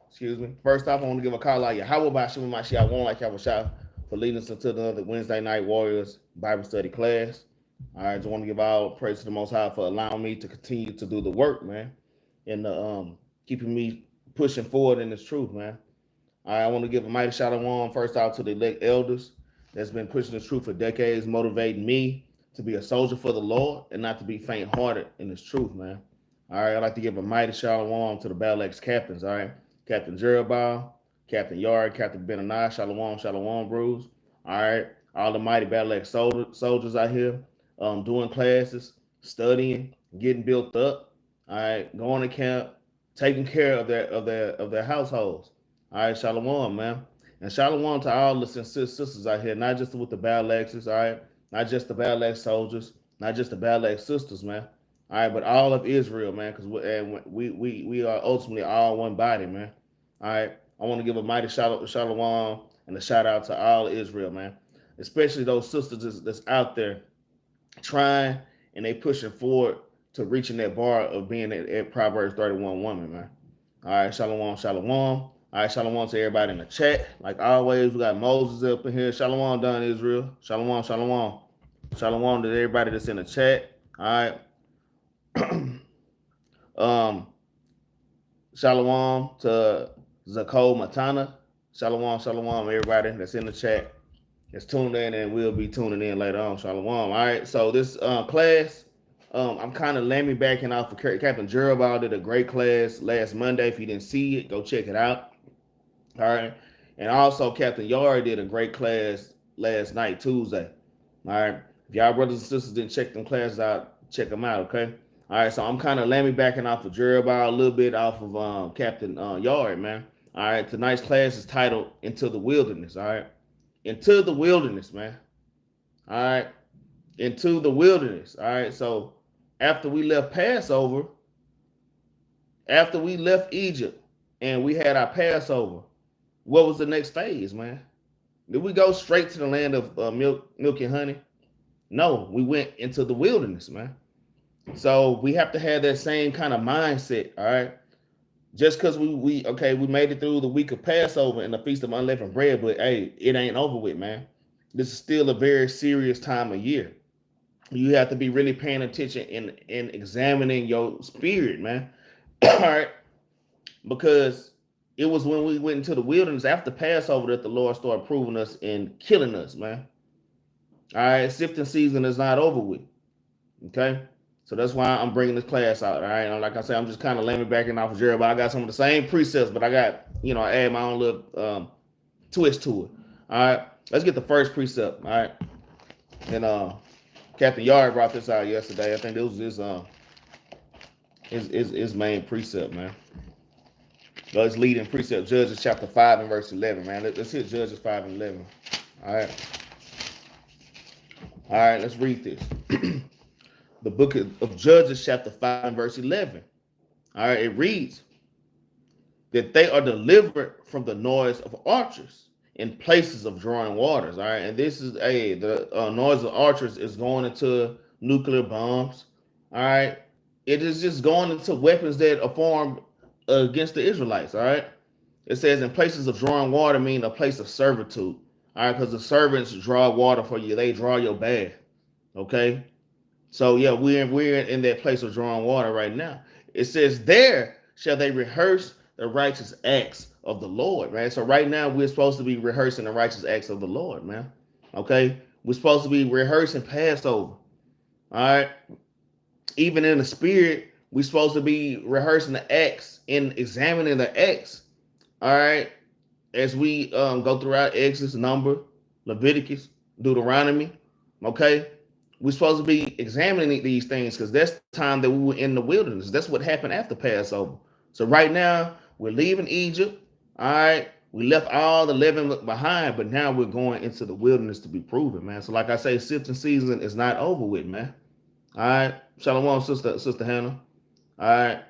Excuse me. First off, I want to give a call out Yahweh by Shema Mashiach. I won't like Yahweh Shah for leading us into another Wednesday night Warriors Bible study class. I just want to give all praise to the Most High for allowing me to continue to do the work, man, and keeping me pushing forward in this truth, man. All right, I want to give a mighty shout out first out to the elect elders that's been pushing this truth for decades, motivating me to be a soldier for the Lord and not to be faint-hearted in this truth, man. All right, I'd like to give a mighty shout out to the Battle Axes captains, all right? Captain Jerubbaal, Captain Yahri, Captain Benaniyah, Shalom, Shalom, Bruce. All right, all the mighty Battle Axe soldiers out here doing classes, studying, getting built up, all right, going to camp, taking care of their households. All right, Shalom, man. And Shalom to all the sincere sisters out here, not just with the Battle Axes, all right? Not just the Battle Axe soldiers, not just the Battle Axe sisters, man. All right, but all of Israel, man, because we are ultimately all one body, man. All right, I want to give a mighty shout out to Shalom and a shout out to all Israel, man, especially those sisters that's out there trying and they pushing forward to reaching that bar of being at Proverbs 31 woman, man. All right, Shalom, Shalom. All right, Shalom to everybody in the chat. Like always, we got Moses up in here. Shalom, done Israel. Shalom, Shalom. Shalom to everybody that's in the chat. All right. um, Shalom to Zako Matana. Shalom, Shalom, everybody that's in the chat. That's tuned in and we'll be tuning in later on. Shalom. All right. So this class, I'm kind of lamming backing off of Captain Jerubbaal did a great class last Monday. If you didn't see it, go check it out. All right. And also Captain Yahri did a great class last night, Tuesday. All right. If y'all brothers and sisters didn't check them classes out, check them out, okay? All right, so I'm kind of lamming backing off of Jerubbaal, a little bit off of Captain Yahri, man. All right, tonight's class is titled Into the Wilderness, all right? Into the wilderness, man. All right, into the wilderness, all right? So after we left Passover, after we left Egypt and we had our Passover, what was the next phase, man? Did we go straight to the land of milk and honey? No, we went into the wilderness, man. So we have to have that same kind of mindset, all right? Just because we made it through the week of Passover and the Feast of Unleavened Bread, but hey, it ain't over with, man. This is still a very serious time of year. You have to be really paying attention and examining your spirit, man. All right, because it was when we went into the wilderness after Passover that the Lord started proving us and killing us, man. All right, sifting season is not over with. Okay, so that's why I'm bringing this class out. All right, and like I said, I'm just kind of laying back and off of Jerubbaal. I got some of the same precepts, but I got I add my own little twist to it. All right, let's get the first precept. All right, and Captain Yahri brought this out yesterday. I think this was his main precept, man. His leading precept, Judges chapter 5 and verse 11, man. Let's hit Judges 5 and 11. All right, let's read this. The book of Judges chapter 5 and verse 11. All right, it reads that they are delivered from the noise of archers in places of drawing waters. All right, and this is the noise of archers is going into nuclear bombs. All right, it is just going into weapons that are formed against the Israelites. All right, it says in places of drawing water mean a place of servitude. All right, because the servants draw water for you, they draw your bath. Okay. So yeah, we're in that place of drawing water right now. It says, there shall they rehearse the righteous acts of the Lord, right? So right now we're supposed to be rehearsing the righteous acts of the Lord, man. Okay, we're supposed to be rehearsing Passover. All right, even in the spirit, we're supposed to be rehearsing the acts and examining the acts. All right, as we go throughout Exodus, Number, Leviticus, Deuteronomy. Okay, we're supposed to be examining these things because that's the time that we were in the wilderness. That's what happened after Passover. So right now we're leaving Egypt. All right, we left all the leaven behind, but now we're going into the wilderness to be proven, man. So like I say, sifting season is not over with, man. All right, Shalom, sister Hannah. All right,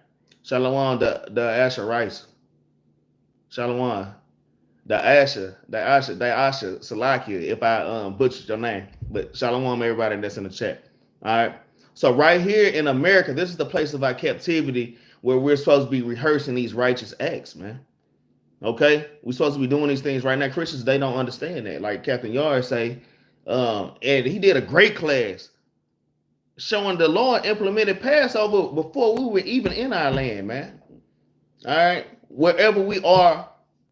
Shalom, the Asher Rice. Shalom. The Asher, Salakia, if I butchered your name. But Shalom, everybody that's in the chat. All right. So right here in America, this is the place of our captivity where we're supposed to be rehearsing these righteous acts, man. Okay, we're supposed to be doing these things right now. Christians, they don't understand that. Like Captain Yahri say, and he did a great class showing the Lord implemented Passover before we were even in our land, man. All right, wherever we are,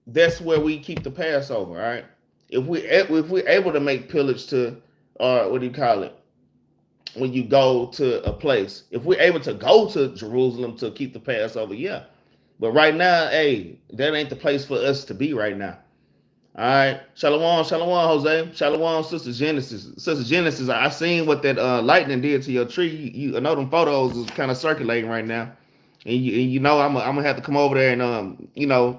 that's where we keep the Passover. All right, if we're able to make pillage to, what do you call it? When you go to a place, if we're able to go to Jerusalem to keep the Passover, yeah. But right now, hey, that ain't the place for us to be right now. All right, shalom, shalom, Jose, shalom, Sister Genesis. Sister Genesis, I seen what that lightning did to your tree. I know them photos is kind of circulating right now, and you know I'm gonna have to come over there and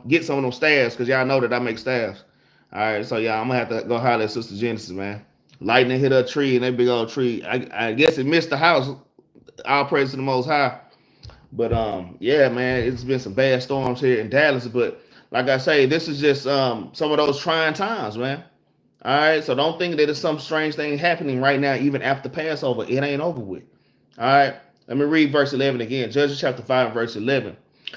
get some of them staffs because y'all know that I make staffs. All right, so yeah, I'm gonna have to go holler at Sister Genesis, man. Lightning hit her tree, and that big old tree. I guess it missed the house. All praise to the Most High. But yeah, man, it's been some bad storms here in Dallas. But like I say, this is just some of those trying times, man. All right, so don't think that it's some strange thing happening right now, even after Passover. It ain't over with. All right, let me read verse 11 again. Judges chapter 5, verse 11.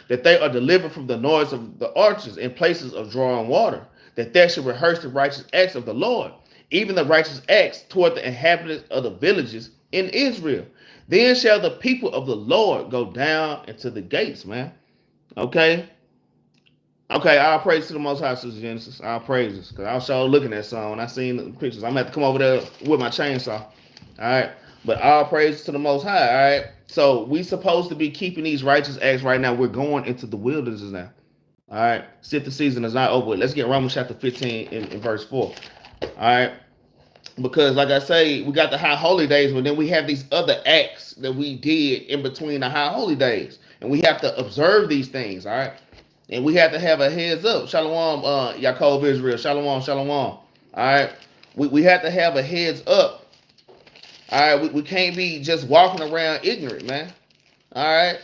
That they are delivered from the noise of the archers in places of drawing water, that they should rehearse the righteous acts of the Lord, even the righteous acts toward the inhabitants of the villages in Israel. Then shall the people of the Lord go down into the gates, man. Okay. Okay, I'll praise to the Most High, Sister Genesis. I'll praise this. Because I was sure looking at some when I seen the pictures. I'm going to have to come over there with my chainsaw. All right. But all praise to the Most High. All right. So we supposed to be keeping these righteous acts right now. We're going into the wilderness now. All right. Sit the season is not over with. Let's get Romans chapter 15 in verse 4. All right. Because like I say, we got the high holy days, but then we have these other acts that we did in between the high holy days. And we have to observe these things. All right. And we have to have a heads up. Shalom, Yaakov Israel. Shalom, shalom. All right. We have to have a heads up. All right. We can't be just walking around ignorant, man. All right.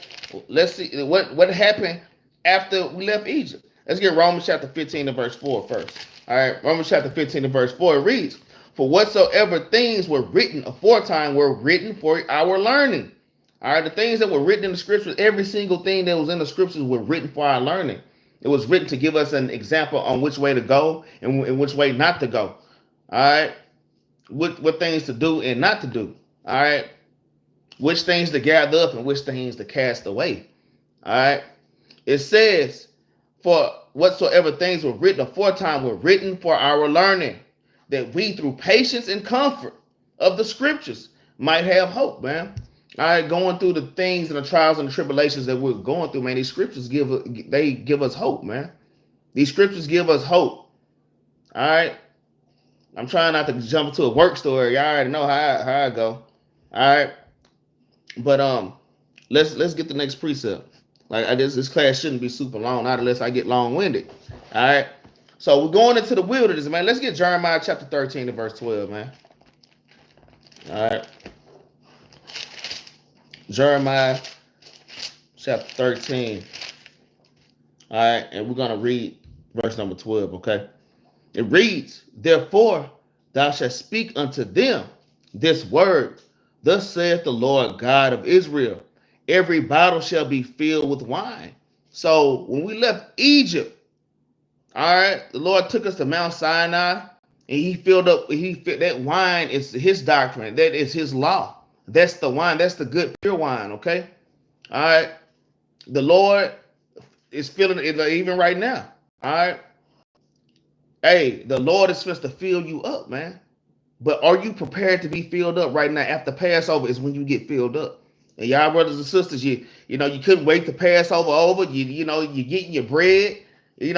Let's see what happened after we left Egypt. Let's get Romans chapter 15 and verse 4 first. All right. Romans chapter 15 and verse 4 reads, for whatsoever things were written aforetime were written for our learning. All right, the things that were written in the scriptures, every single thing that was in the scriptures were written for our learning. It was written to give us an example on which way to go and which way not to go. All right, what things to do and not to do. All right, which things to gather up and which things to cast away. All right, it says, for whatsoever things were written aforetime were written for our learning, that we through patience and comfort of the scriptures might have hope, man. All right, going through the things and the trials and the tribulations that we're going through, man, these scriptures give us hope, man. These scriptures give us hope. All right. I'm trying not to jump into a work story. Y'all already know how I go. All right. But let's get the next precept. Like this class shouldn't be super long, not unless I get long-winded. All right. So we're going into the wilderness, man. Let's get Jeremiah chapter 13 to verse 12, man. All right. Jeremiah chapter 13. All right. And we're going to read verse number 12, okay? It reads, therefore thou shalt speak unto them this word. Thus saith the Lord God of Israel, every bottle shall be filled with wine. So when we left Egypt, all right, the Lord took us to Mount Sinai, and he filled that wine is his doctrine. That is his law. That's the wine. That's the good, pure wine, okay? All right. The Lord is filling it even right now, all right? Hey, the Lord is supposed to fill you up, man. But are you prepared to be filled up right now? After Passover is when you get filled up. And y'all brothers and sisters, you couldn't wait to Passover over. You getting your bread. You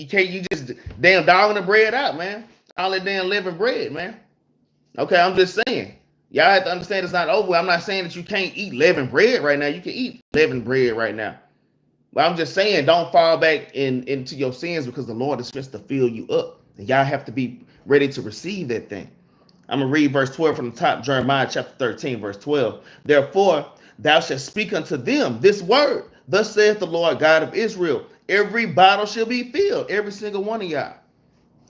can't, you just damn dogging the bread out, man. All that damn living bread, man. Okay, I'm just saying. Y'all have to understand it's not over. I'm not saying that you can't eat leavened bread right now. You can eat leavened bread right now. But I'm just saying, don't fall back into your sins because the Lord is supposed to fill you up. And y'all have to be ready to receive that thing. I'm going to read verse 12 from the top, Jeremiah chapter 13, verse 12. Therefore, thou shalt speak unto them this word. Thus saith the Lord God of Israel, every bottle shall be filled, every single one of y'all.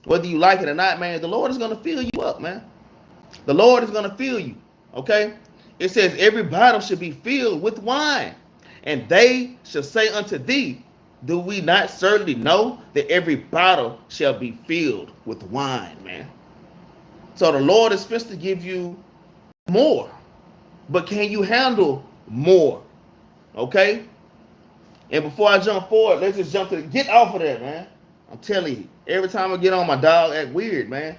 Whether you like it or not, man, the Lord is going to fill you up, man. The Lord is going to fill you, okay? It says every bottle should be filled with wine. And they shall say unto thee, Do we not certainly know that every bottle shall be filled with wine, man? So the Lord is fit to give you more. But can you handle more? Okay? And before I jump forward, let's just jump to get off of that, man. I'm telling you, every time I get on, my dog act weird, man.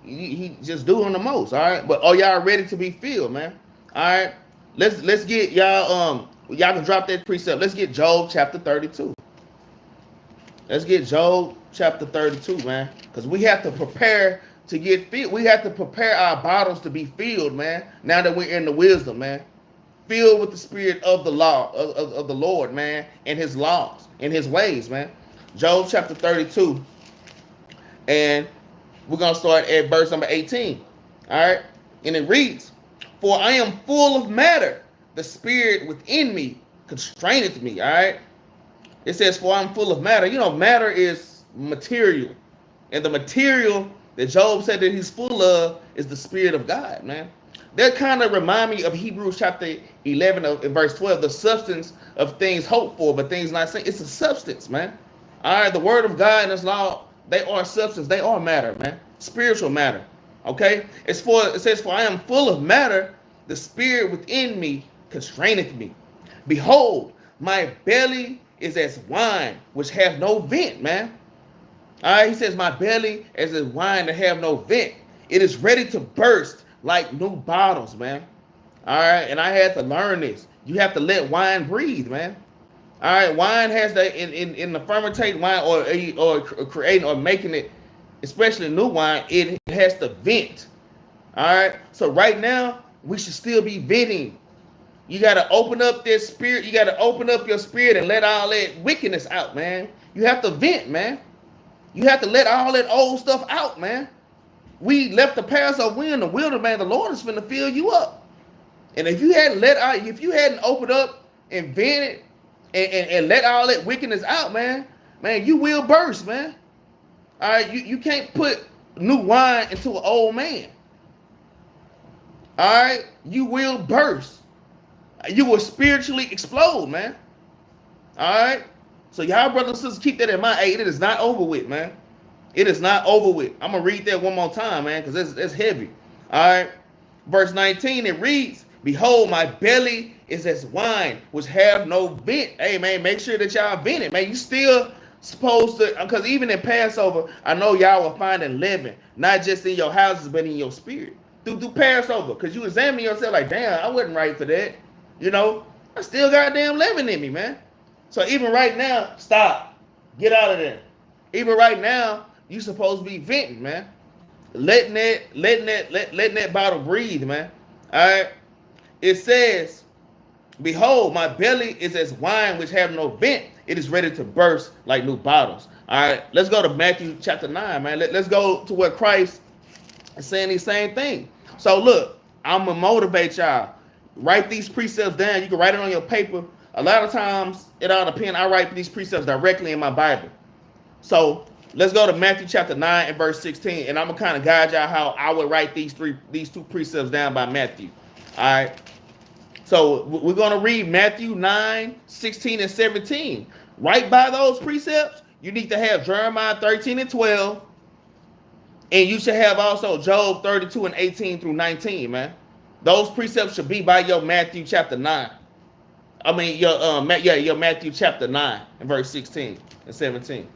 He just doing the most, all right? But are y'all ready to be filled, man? All right? Let's get y'all y'all can drop that precept. Let's get Job chapter 32. Let's get Job chapter 32, man. Because we have to prepare to get filled. We have to prepare our bottles to be filled, man. Now that we're in the wisdom, man. Filled with the spirit of the law, of the Lord, man, and his laws and his ways, man. Job chapter 32. And we're going to start at verse number 18. All right. And it reads, "For I am full of matter. The spirit within me constraineth me." All right. It says, "For I'm full of matter." You know, matter is material. And the material that Job said that he's full of is the spirit of God, man. That kind of remind me of Hebrews chapter 11 and verse 12, the substance of things hoped for, but things not seen. It's a substance, man. All right, the word of God and his law, they are substance. They are matter, man. Spiritual matter. Okay? It says, "For I am full of matter. The spirit within me constraineth me. Behold, my belly is as wine, which have no vent," man. All right, he says, "My belly is as wine that have no vent. It is ready to burst like new bottles," man. All right, and I had to learn this. You have to let wine breathe, man. All right, wine has the in the fermentate wine or creating or making it, especially new wine, it has to vent. All right, so right now we should still be venting. You got to open up this spirit. You got to open up your spirit and let all that wickedness out, man. You have to vent, man. You have to let all that old stuff out, man. We left the Passover. We in the wilderness, man. The Lord is finna fill you up. And if you hadn't opened up and vented and let all that wickedness out, man, you will burst, man. All right, you can't put new wine into an old man. All right, you will burst. You will spiritually explode, man. All right, so y'all brothers and sisters, keep that in mind. Hey, it is not over with, man. It is not over with. I'm going to read that one more time, man, because it's heavy. All right. Verse 19, it reads, "Behold, my belly is as wine, which have no vent." Hey, man, make sure that y'all vent it, man. You still supposed to, because even in Passover, I know y'all were finding leaven, not just in your houses, but in your spirit. Through Passover, because you examine yourself like, damn, I wasn't right for that. You know, I still got damn leaven in me, man. So even right now, stop. Get out of there. Even right now, you supposed to be venting, man. Letting that bottle breathe, man. All right. It says, "Behold, my belly is as wine which have no vent. It is ready to burst like new bottles." All right. Let's go to Matthew chapter 9, man. Let's go to where Christ is saying the same thing. So look, I'm gonna motivate y'all. Write these precepts down. You can write it on your paper. A lot of times, it all depends. I write these precepts directly in my Bible. So let's go to Matthew chapter 9 and verse 16. And I'm going to kind of guide y'all how I would write these two precepts down by Matthew. All right. So we're going to read Matthew 9, 16, and 17. Right by those precepts, you need to have Jeremiah 13 and 12. And you should have also Job 32 and 18 through 19, man. Those precepts should be by your Matthew chapter 9. I mean, your Matthew chapter 9 and verse 16 and 17.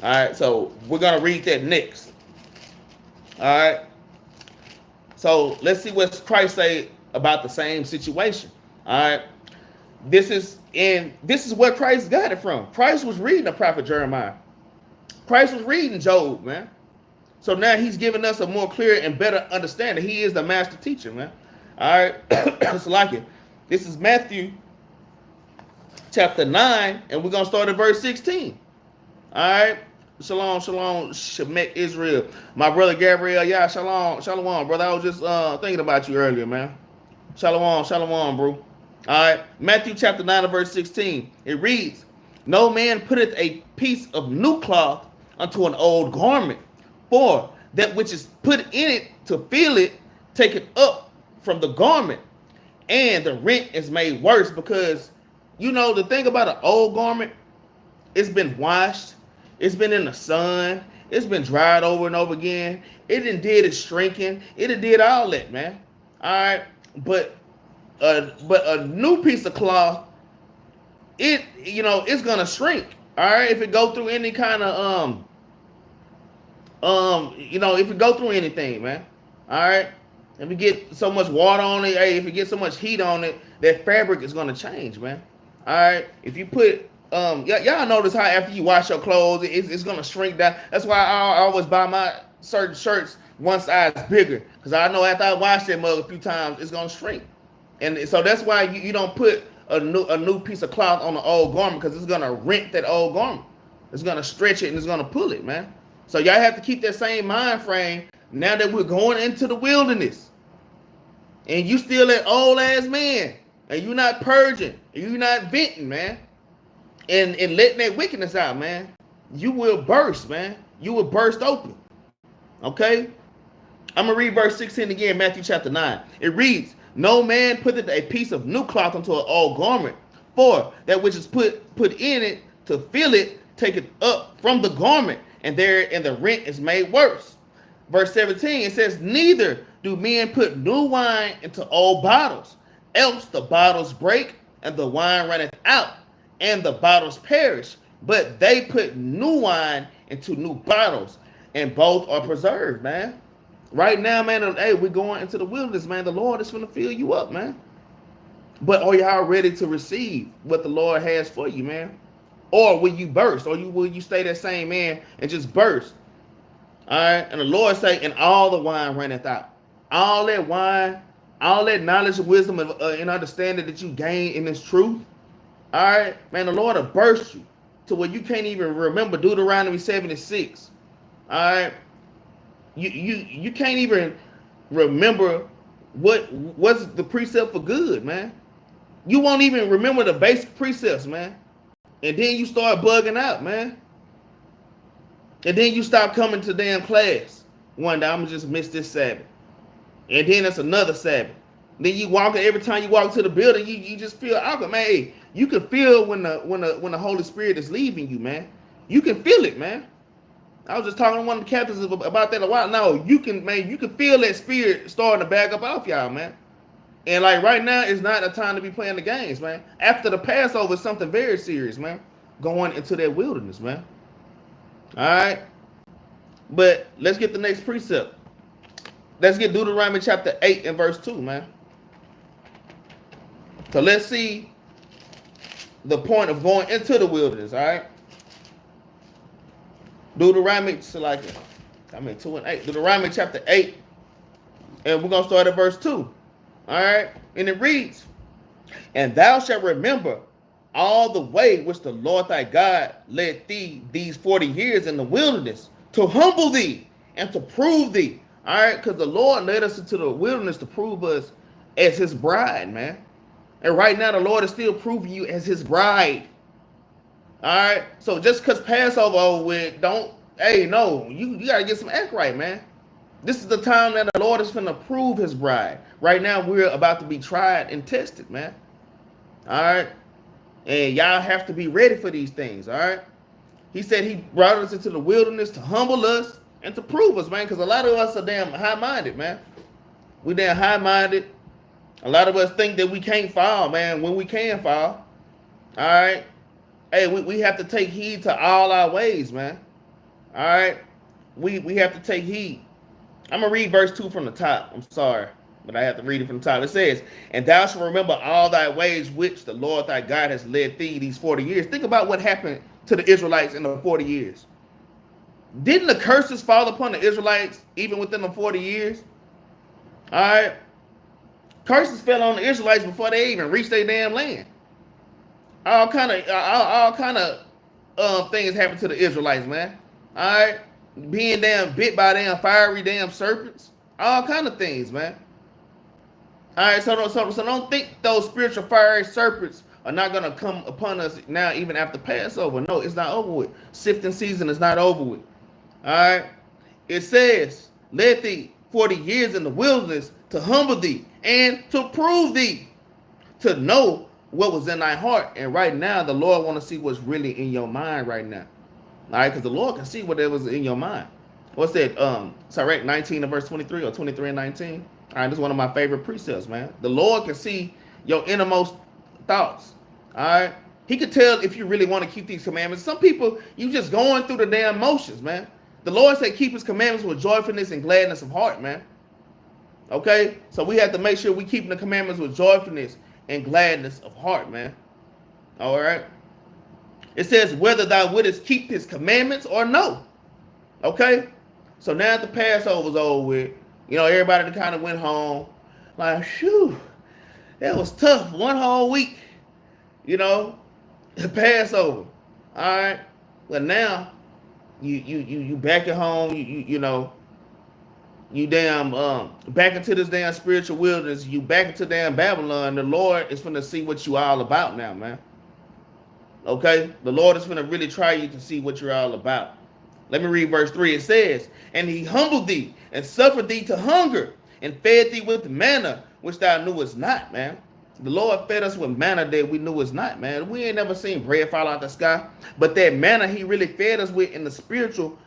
All right, so we're going to read that next. All right. So let's see what Christ say about the same situation. All right. This is where Christ got it from. Christ was reading the prophet Jeremiah. Christ was reading Job, man. So now he's giving us a more clear and better understanding. He is the master teacher, man. All right. It's like it. This is Matthew chapter 9, and we're going to start at verse 16. All right. Shalom, shalom, Shemek Israel. My brother Gabriel, yeah, shalom, shalom, brother. I was just thinking about you earlier, man. Shalom, shalom, bro. All right. Matthew chapter 9 and verse 16. It reads, "No man putteth a piece of new cloth unto an old garment, for that which is put in it to fill it, take it up from the garment, and the rent is made worse." Because, you know, the thing about an old garment, It's been washed. It's been in the sun. It's been dried over and over again. It done did its shrinking. It done did all that, man. All right, but a new piece of cloth, it's gonna shrink. All right, if it go through any kind of if it go through anything, man. All right, if you get so much water on it, hey, if you get so much heat on it, that fabric is gonna change, man. All right, if you put y'all notice how after you wash your clothes, it's gonna shrink down. That's why I always buy my certain shirts one size bigger, because I know after I wash that mug a few times, it's gonna shrink. And so that's why you don't put a new piece of cloth on the old garment, because it's gonna rent that old garment. It's gonna stretch it and it's gonna pull it, man. So y'all have to keep that same mind frame now that we're going into the wilderness. And you still that old ass man, and you're not purging, and you're not venting, man. And letting that wickedness out, man. You will burst, man. You will burst open. Okay? I'm going to read verse 16 again, Matthew chapter 9. It reads, no man putteth a piece of new cloth into an old garment, for that which is put in it to fill it, take it up from the garment, and the rent is made worse. Verse 17, it says, neither do men put new wine into old bottles, else the bottles break, and the wine runneth out, and the bottles perish. But they put new wine into new bottles, and both are preserved, man. Right now, man, hey, we're going into the wilderness, man. The Lord is going to fill you up, man. But are y'all ready to receive what the Lord has for you, man? Or will you burst? Or will you stay that same man and just burst? All right. And the Lord say, and all the wine runneth out. All that wine, all that knowledge and wisdom and understanding that you gain in this truth. All right, man, the Lord will burst you to where you can't even remember Deuteronomy 76. All right. You can't even remember what's the precept for good, man. You won't even remember the basic precepts, man. And then you start bugging out, man. And then you stop coming to damn class. One day, I'm going to just miss this Sabbath. And then it's another Sabbath. Then you walk, every time you walk to the building, you just feel awkward, man. Hey, you can feel when the Holy Spirit is leaving you, man. You can feel it, man. I was just talking to one of the captains about that a while. No, you can feel that spirit starting to back up off y'all, man. And like right now, it's not a time to be playing the games, man. After the Passover, it's something very serious, man. Going into that wilderness, man. All right. But let's get the next precept. Let's get Deuteronomy chapter 8 and verse 2, man. So let's see the point of going into the wilderness, all right? Deuteronomy, 2 and 8. Deuteronomy chapter 8, and we're going to start at verse 2, all right? And it reads, and thou shalt remember all the way which the Lord thy God led thee these 40 years in the wilderness to humble thee and to prove thee, all right? Because the Lord led us into the wilderness to prove us as his bride, man. And right now, the Lord is still proving you as his bride. All right? So just because Passover over with, you got to get some act right, man. This is the time that the Lord is going to prove his bride. Right now, we're about to be tried and tested, man. All right? And y'all have to be ready for these things, all right? He said he brought us into the wilderness to humble us and to prove us, man, because a lot of us are damn high-minded, man. We damn high-minded. A lot of us think that we can't fall, man, when we can fall. All right? Hey, we have to take heed to all our ways, man. All right? We have to take heed. I'm going to read verse 2 from the top. I'm sorry, but I have to read it from the top. It says, and thou shalt remember all thy ways which the Lord thy God has led thee these 40 years. Think about what happened to the Israelites in the 40 years. Didn't the curses fall upon the Israelites even within the 40 years? All right? Curses fell on the Israelites before they even reached their damn land. All kind of things happened to the Israelites, man. All right, being damn bit by damn fiery damn serpents. All kind of things, man. All right, so don't think those spiritual fiery serpents are not gonna come upon us now, even after Passover. No, it's not over with. Sifting season is not over with. All right, it says, "Led thee 40 years in the wilderness to humble thee." And to prove thee, to know what was in thy heart. And right now, the Lord want to see what's really in your mind right now. All right, because the Lord can see what was in your mind. What's that? Sorry, 19 and verse 23 or 23 and 19. All right, this is one of my favorite precepts, man. The Lord can see your innermost thoughts. All right, He can tell if you really want to keep these commandments. Some people, you just going through the damn motions, man. The Lord said, keep His commandments with joyfulness and gladness of heart, man. Okay, so we have to make sure we keep the commandments with joyfulness and gladness of heart, man. All right. It says whether thou wouldest keep His commandments or no. Okay. So now that the Passover's over with, you know, everybody kind of went home. Like, phew, that was tough. One whole week, you know, the Passover. All right. But now you back at home. You know, you damn back into this damn spiritual wilderness. You back into damn Babylon. The Lord is finna see what you all about now, man. Okay, the Lord is finna really try you to see what you're all about. Let me read verse 3. It says, and He humbled thee and suffered thee to hunger and fed thee with manna, which thou knewest not, man. The Lord fed us with manna that we knew was not, man. We ain't never seen bread fall out the sky, but that manna He really fed us with in the spiritual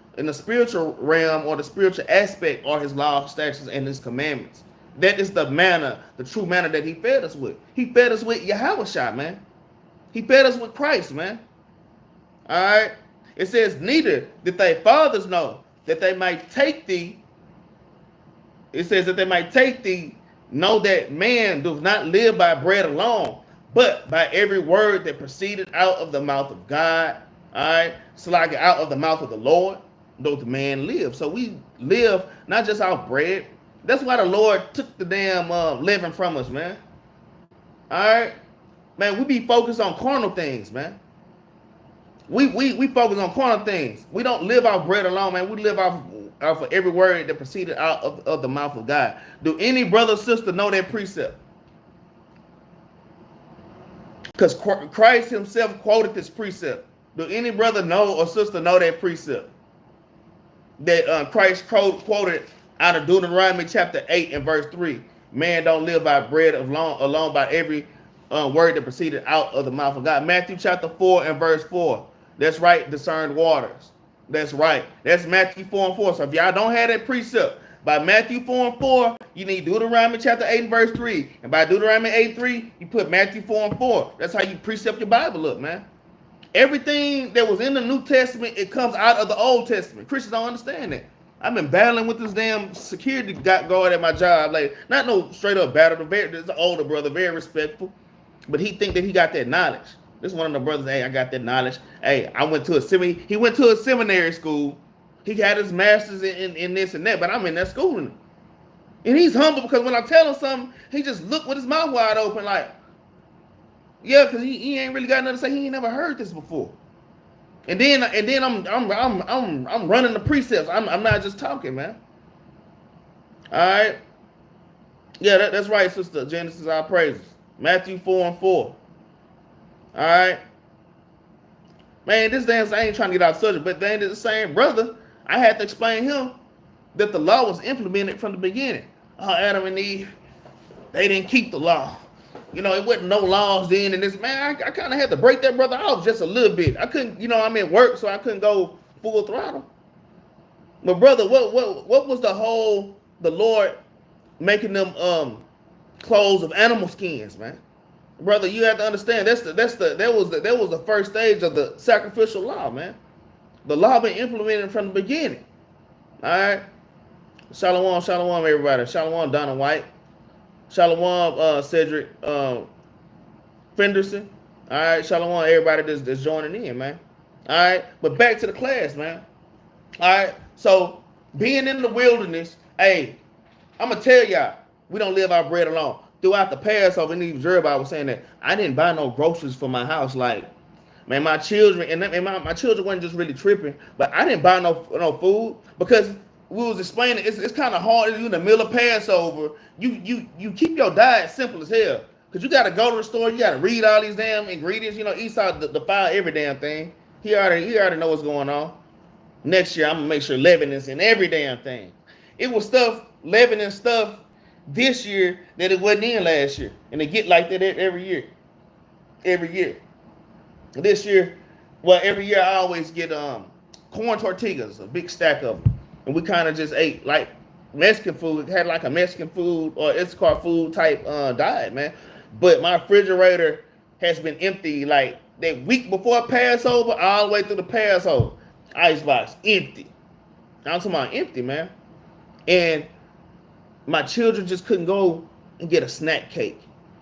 realm, or the spiritual aspect, are His laws, statutes, and His commandments. That is the manna, the true manna that He fed us with. He fed us with Yahweh, man. He fed us with Christ, man. All right. It says, neither did thy fathers know that they might take thee. It says that they might take thee, know that man does not live by bread alone, but by every word that proceeded out of the mouth of God. All right. So like out of the mouth of the Lord, doth man live. So we live not just off bread. That's why the Lord took the damn living from us, man. All right. Man, we be focused on carnal things, man. We focus on carnal things. We don't live off bread alone, man. We live off of every word that proceeded out of the mouth of God. Do any brother or sister know that precept? Because Christ Himself quoted this precept. Do any brother know or sister know that precept that Christ quoted out of Deuteronomy chapter 8 and verse 3? Man don't live by bread alone, by every word that proceeded out of the mouth of God. Matthew chapter 4 and verse 4. That's right, discerned waters. That's right. That's Matthew 4 and 4. So if y'all don't have that precept, by Matthew 4 and 4, you need Deuteronomy chapter 8 and verse 3. And by Deuteronomy 8:3, you put Matthew 4 and 4. That's how you precept your Bible up, man. Everything that was in the New Testament, it comes out of the Old Testament. Christians don't understand that. I've been battling with this damn security guard at my job. Like, not no straight up battle. There's an older brother, very respectful. But he think that he got that knowledge. This is one of the brothers, hey, I got that knowledge. Hey, I went to a seminary. He went to a seminary school. He got his master's in this and that, but I'm in that school. And he's humble because when I tell him something, he just look with his mouth wide open like, yeah, because he ain't really got nothing to say. He ain't never heard this before. And then I'm running the precepts. I'm not just talking, man. All right. Yeah, that's right, Sister Genesis, our praises. Matthew 4 and 4. All right. Man, this damn, I ain't trying to get out of subject, but then the same brother, I had to explain him that the law was implemented from the beginning. Adam and Eve, they didn't keep the law. You know, it wasn't no laws then, and this, man, I kind of had to break that brother off just a little bit. I couldn't, you know, I'm at work, so I couldn't go full throttle. But brother, what was the Lord making them clothes of animal skins, man? Brother, you have to understand that was the first stage of the sacrificial law, man. The law been implemented from the beginning. All right. Shalom, shalom, everybody. Shalom, Donna White. Shalom, Cedric Fenderson. All right. Shalom, everybody that's joining in, man. All right. But back to the class, man. All right. So being in the wilderness, hey, I'm gonna tell y'all, we don't live our bread alone. Throughout the Passover, and even Jerubbaal was saying that I didn't buy no groceries for my house. Like, man, my children and my children weren't just really tripping, but I didn't buy no food because we was explaining it's kind of hard in the middle of Passover. You keep your diet simple as hell because you got to go to the store, you got to read all these damn ingredients. You know, Esau defile every damn thing. He already know what's going on. Next year, I'm gonna make sure leaven is in every damn thing. It was leaven and stuff this year that it wasn't in last year, and they get like that every year. every year. This year, well, every year I always get corn tortillas, a big stack of them, and we kind of just ate like Mexican food. Had like a Mexican food or Instacart food type diet, man. But my refrigerator has been empty like that week before Passover, all the way through the Passover. Icebox empty. I'm talking about empty, man. And my children just couldn't go and get a snack cake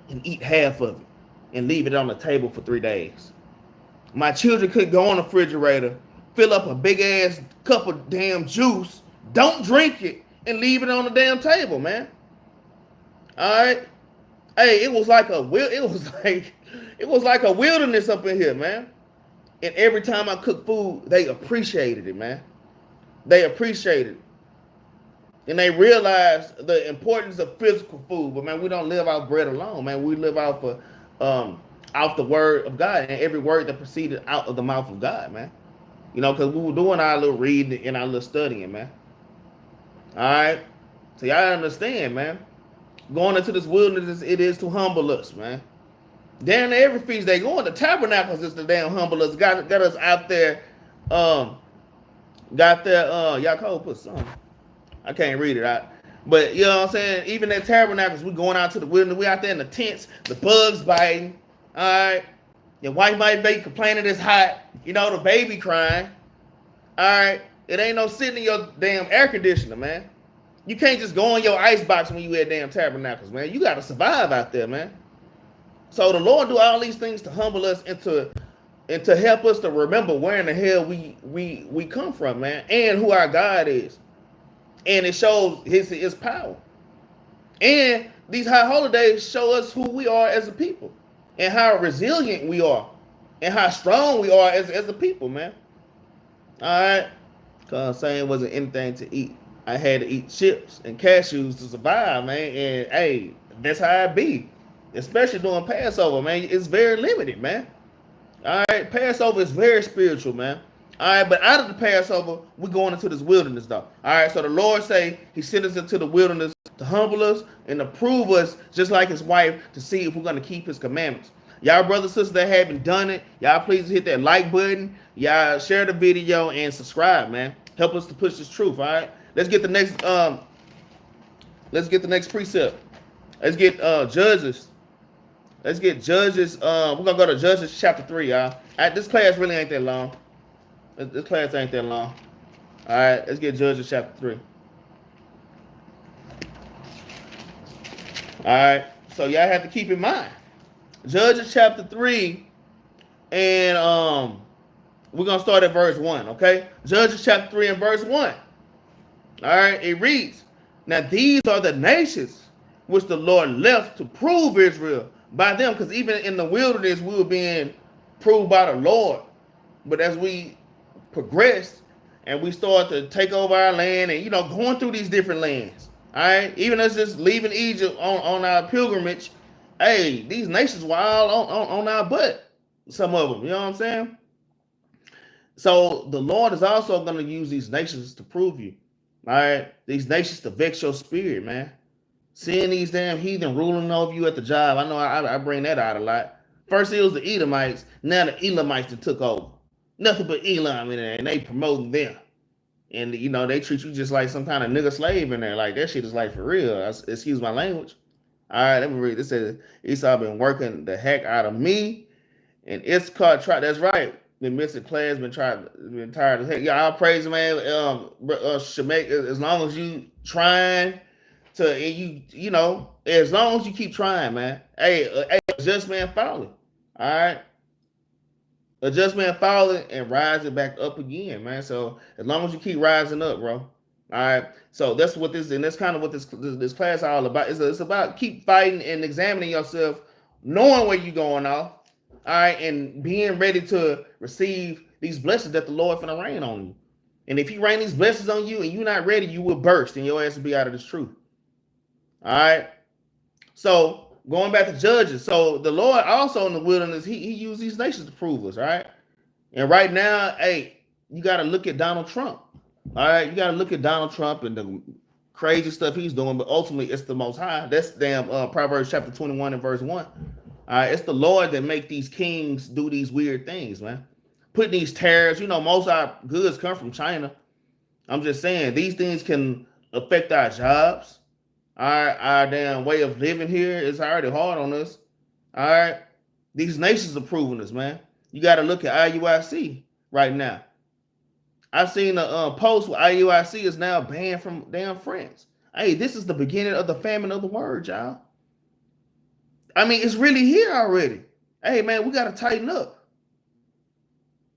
and eat half of it and leave it on the table for 3 days. My children couldn't go on the refrigerator, fill up a big ass cup of damn juice, don't drink it, and leave it on the damn table, man. All right. Hey, it was like a wilderness up in here, man. And every time I cook food, they appreciated it, man. They appreciated it. And they realized the importance of physical food. But man, we don't live off bread alone, man. We live off the word of God and every word that proceeded out of the mouth of God, man. You know, because we were doing our little reading and our little studying, man. All right. So y'all understand, man. Going into this wilderness, it is to humble us, man. Damn near every feast day, going to tabernacles is to damn humble us. Got us out there. Yaakov put something. I can't read it out. But you know what I'm saying? Even at tabernacles, we going out to the wilderness. We out there in the tents, the bugs biting. All right. Your wife might be complaining it's hot. You know, the baby crying. All right. It ain't no sitting in your damn air conditioner, man. You can't just go in your icebox when you at damn tabernacles, man. You got to survive out there, man. So the Lord do all these things to humble us and to help us to remember where in the hell we come from, man, and who our God is. And it shows his power. And these high holidays show us who we are as a people and how resilient we are and how strong we are as a people, man. All right. Because saying wasn't anything to eat. I had to eat chips and cashews to survive, man. And hey, that's how it be. Especially during Passover, man. It's very limited, man. All right. Passover is very spiritual, man. All right, but out of the Passover, we're going into this wilderness, though. All right, so the Lord say he sent us into the wilderness to humble us and to prove us, just like his wife, to see if we're going to keep his commandments. Y'all brothers and sisters that haven't done it, y'all please hit that like button. Y'all share the video and subscribe, man. Help us to push this truth, all right? Let's get the next precept. Let's get Judges. Let's get Judges. We're going to go to Judges chapter 3, y'all. This class really ain't that long. This class ain't that long. All right, let's get Judges chapter 3. All right, so y'all have to keep in mind. Judges chapter 3, and we're going to start at verse 1, okay? Judges chapter 3 and verse 1. All right, it reads, now these are the nations which the Lord left to prove Israel by them, because even in the wilderness, we were being proved by the Lord. But as we progressed and we start to take over our land and, you know, going through these different lands, all right, even us just leaving Egypt on our pilgrimage, hey, these nations were all on our butt, some of them, you know what I'm saying? So the Lord is also going to use these nations to prove you, all right, these nations to vex your spirit, man. Seeing these damn heathen ruling over you at the job, I know I bring that out a lot. First it was the Edomites, now the Elamites that took over. Nothing but Elam in there, and they promoting them. And, you know, they treat you just like some kind of nigga slave in there. Like, that shit is like for real. Excuse my language. All right, let me read. This says, Esau been working the heck out of me. And Issachar tried. That's right. The missing class been tired of heck. Yeah, I'll praise, man. Shemek, as long as you trying to, and you know, as long as you keep trying, man. Hey, just man falling. All right. A just man falling and rising back up again, man. So as long as you keep rising up, bro. All right. So that's what this, and that's kind of what this class is all about. It's about keep fighting and examining yourself, knowing where you're going off. All right, and being ready to receive these blessings that the Lord finna rain on you. And if he rain these blessings on you and you're not ready, you will burst and your ass will be out of this truth. All right. So going back to Judges. So the Lord also in the wilderness, he used these nations to prove us, all right? And right now, hey, you got to look at Donald Trump. All right, you got to look at Donald Trump and the crazy stuff he's doing, but ultimately it's the Most High. That's damn Proverbs chapter 21 and verse 1. All right, it's the Lord that make these kings do these weird things, man. Putting these tariffs, most of our goods come from China. I'm just saying these things can affect our jobs. Our damn way of living here is already hard on us. All right, these nations are proving this, man. You got to look at IUIC right now. I've seen a post where IUIC is now banned from damn France. Hey, this is the beginning of the famine of the word, y'all. I mean, it's really here already. Hey, man, we got to tighten up.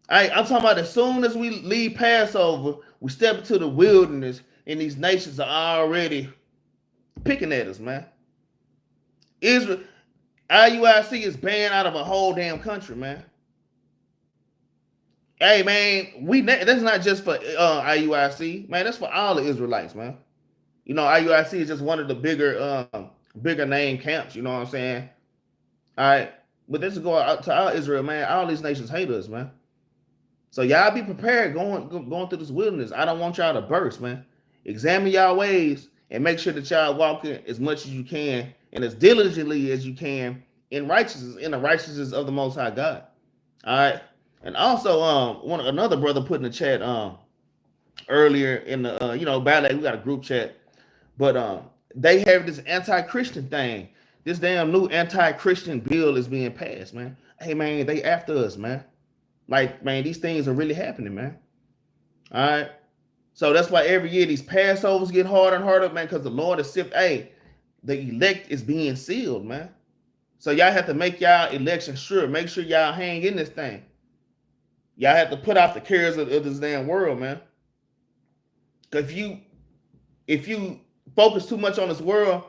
I'm talking about as soon as we leave Passover, we step into the wilderness, and these nations are already picking at us, man. Israel, IUIC is banned out of a whole damn country, man. Hey, man, that's not just for IUIC, man. That's for all the Israelites, man. IUIC is just one of the bigger name camps. You know what I'm saying? All right, but this is going out to all Israel, man. All these nations hate us, man. So y'all be prepared going through this wilderness. I don't want y'all to burst, man. Examine y'all ways and make sure that y'all walking as much as you can and as diligently as you can in the righteousness of the Most High God. All right. And also, another brother put in the chat earlier in the Battle, we got a group chat, but they have this anti-Christian thing. This damn new anti-Christian bill is being passed, man. Hey, man, they after us, man. Like, man, these things are really happening, man. All right. So that's why every year these Passovers get harder and harder, man, because the Lord is the elect is being sealed, man. So y'all have to make y'all election sure. Make sure y'all hang in this thing. Y'all have to put out the cares of this damn world, man. Because if you focus too much on this world,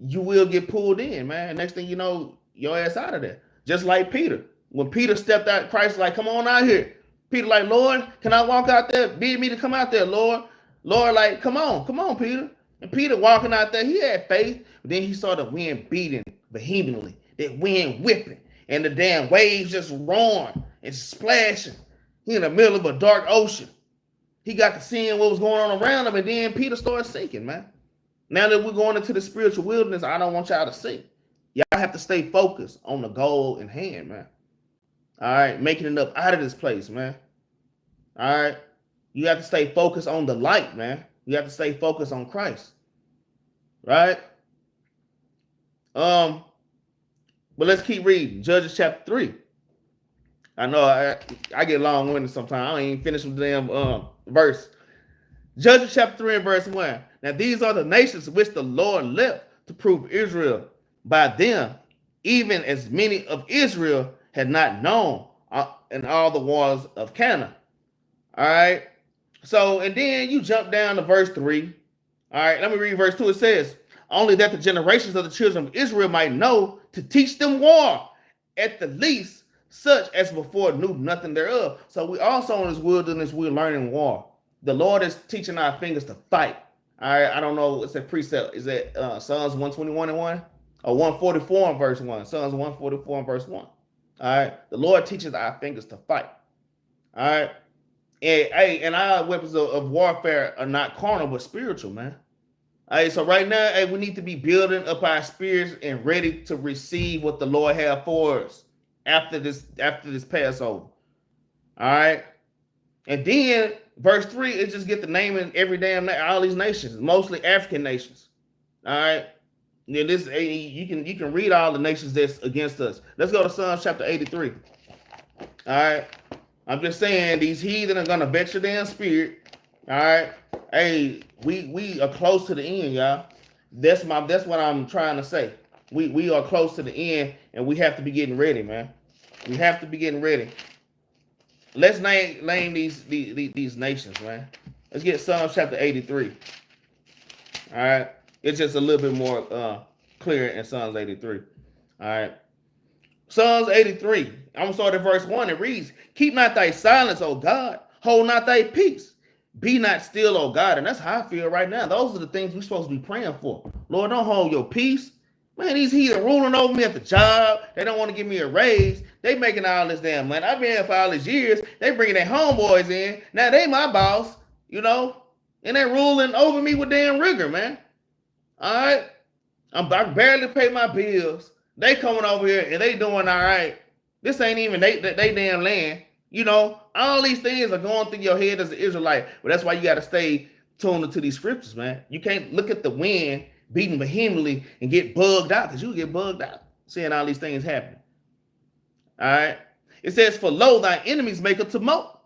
you will get pulled in, man. Next thing you know, your ass out of there. Just like Peter. When Peter stepped out, Christ like, come on out here. Peter like, Lord, can I walk out there? Bid me to come out there, Lord. Lord like, come on, Peter. And Peter walking out there, he had faith. But then he saw the wind beating vehemently. That wind whipping. And the damn waves just roaring and splashing. He in the middle of a dark ocean. He got to seeing what was going on around him. And then Peter started sinking, man. Now that we're going into the spiritual wilderness, I don't want y'all to sink. Y'all have to stay focused on the goal in hand, man. All right, making it up out of this place, man. All right, you have to stay focused on the light, man. You have to stay focused on Christ, right? But let's keep reading. Judges chapter 3. I know I get long-winded sometimes. I don't even finish the damn verse. Judges chapter 3 and verse 1. Now these are the nations which the Lord left to prove Israel by them, even as many of Israel had not known in all the wars of Canaan. All right. So, and then you jump down to verse 3. All right. Let me read verse 2. It says, only that the generations of the children of Israel might know to teach them war, at the least such as before knew nothing thereof. So we also in this wilderness, we're learning war. The Lord is teaching our fingers to fight. All right. I don't know. It's a precept. Is that Psalms 121 and 1? Or 144 and verse 1? Psalms 144 and verse 1. All right. The Lord teaches our fingers to fight. All right. And our weapons of warfare are not carnal, but spiritual, man. All right. So right now, we need to be building up our spirits and ready to receive what the Lord has for us after this Passover. All right. And then verse 3, it just get the naming every damn all these nations, mostly African nations. All right. Yeah, you can read all the nations that's against us. Let's go to Psalms chapter 83. All right. I'm just saying these heathen are gonna vex your damn spirit. All right. Hey, we are close to the end, y'all. That's what I'm trying to say. We are close to the end, and we have to be getting ready, man. We have to be getting ready. Let's name these nations, man. Let's get Psalms chapter 83. All right. It's just a little bit more clear in Psalms 83. All right. Psalms 83. I'm going to start at verse 1. It reads, keep not thy silence, O God. Hold not thy peace. Be not still, O God. And that's how I feel right now. Those are the things we're supposed to be praying for. Lord, don't hold your peace. Man, these heathen ruling over me at the job. They don't want to give me a raise. They making all this damn money. I've been here for all these years. They bringing their homeboys in. Now they my boss, and they ruling over me with damn rigor, man. All right. I barely pay my bills. They coming over here and they doing all right. This ain't even they damn land. You know, all these things are going through your head as an Israelite. But that's why you got to stay tuned into these scriptures, man. You can't look at the wind beating vehemently and get bugged out, because you get bugged out seeing all these things happen. All right. It says, for lo, thy enemies make a tumult,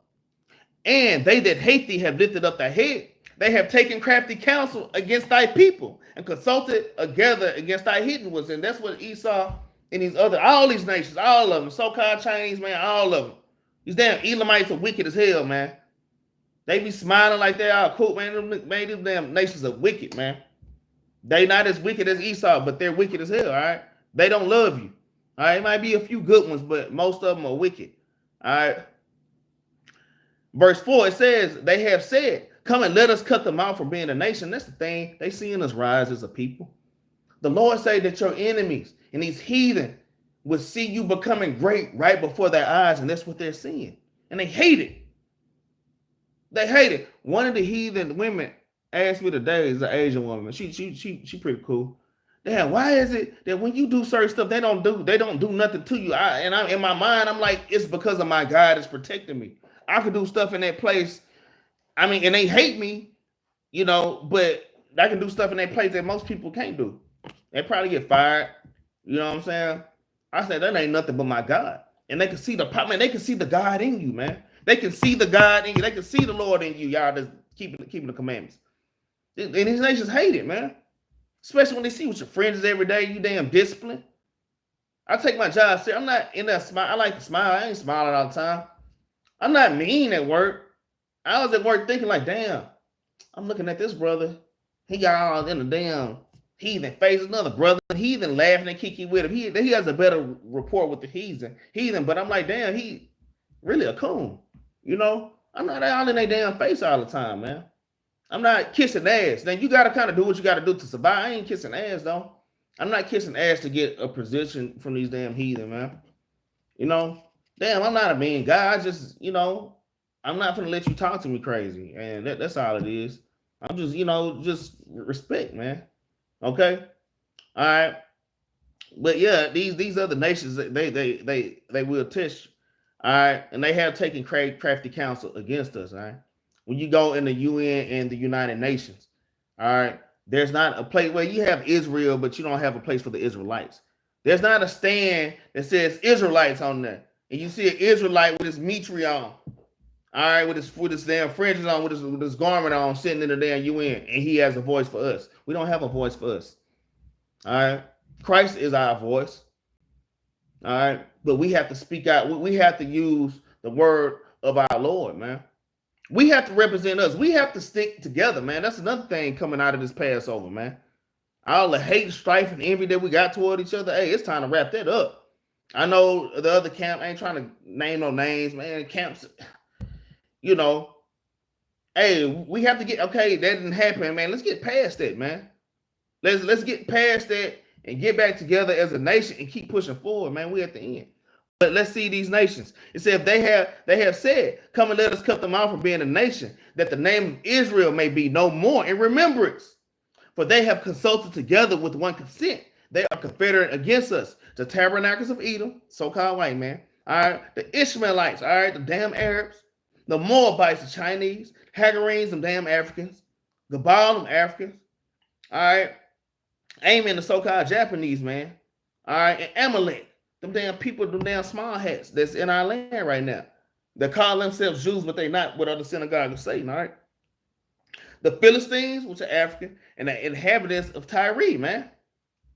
and they that hate thee have lifted up thy head. They have taken crafty counsel against thy people and consulted together against thy hidden ones. And that's what Esau and these other, all these nations, all of them, so-called Chinese, man, all of them. These damn Elamites are wicked as hell, man. They be smiling like they are cool, man. These damn nations are wicked, man. They not as wicked as Esau, but they're wicked as hell, all right? They don't love you. All right, it might be a few good ones, but most of them are wicked. All right. Verse 4, it says, they have said, come and let us cut them out from being a nation. That's the thing. They seeing us rise as a people. The Lord say that your enemies and these heathen will see you becoming great right before their eyes, and that's what they're seeing. And they hate it. They hate it. One of the heathen women asked me today, is an Asian woman. She pretty cool. Damn, why is it that when you do certain stuff, they don't do nothing to you? In my mind, I'm like, it's because of my God is protecting me. I could do stuff in that place. I mean, and they hate me, you know, but I can do stuff in that place that most people can't do. They probably get fired. You know what I'm saying? I said, that ain't nothing but my God. And they can see the power, man. They can see the God in you, man. They can see the God in you. They can see the Lord in you, y'all that's keeping the commandments. And these nations hate it, man. Especially when they see with your friends every day, you damn disciplined. I take my job serious. I'm not in that smile. I like to smile. I ain't smiling all the time. I'm not mean at work. I was at work thinking like, damn, I'm looking at this brother. He got all in the damn heathen face. Another brother, heathen laughing and kiki with him. He has a better rapport with the heathen. But I'm like, damn, he really a coon. You know, I'm not all in their damn face all the time, man. I'm not kissing ass. Then you got to kind of do what you got to do to survive. I ain't kissing ass, though. I'm not kissing ass to get a position from these damn heathen, man. You know, damn, I'm not a mean guy. I just, you know, I'm not going to let you talk to me crazy. And that's all it is. I'm just, you know, just respect, man. Okay? All right? But yeah, these other nations, they will test you. All right? And they have taken crafty counsel against us, all right? When you go in the UN and the United Nations, all right, there's not a place where you have Israel, but you don't have a place for the Israelites. There's not a stand that says Israelites on there. And you see an Israelite with his mitre on, all right, with his damn fringes on, with his garment on, sitting in the damn UN, and he has a voice for us. We don't have a voice for us. All right. Christ is our voice. All right. But we have to speak out. We have to use the word of our Lord, man. We have to represent us. We have to stick together, man. That's another thing coming out of this Passover, man. All the hate, strife, and envy that we got toward each other. Hey, it's time to wrap that up. I know the other camp, I ain't trying to name no names, man. Camps, you know. Hey, we have to get, okay, that didn't happen, man. Let's get past that, man. Let's get past that and get back together as a nation and keep pushing forward, man. We at the end. But let's see these nations. It said they have said, come and let us cut them out from being a nation, that the name of Israel may be no more in remembrance. For they have consulted together with one consent. They are confederate against us. The tabernacles of Edom, so-called white man. All right. The Ishmaelites, all right, the damn Arabs, the Moabites, the Chinese, Hagarenes, them damn Africans, the Baal, them Africans. All right. Aiming the so-called Japanese, man. All right, and Amalek. Them damn people, them damn small hats that's in our land right now. They call themselves Jews, but they not what other synagogues of Satan, all right? The Philistines, which are African, and the inhabitants of Tyre, man.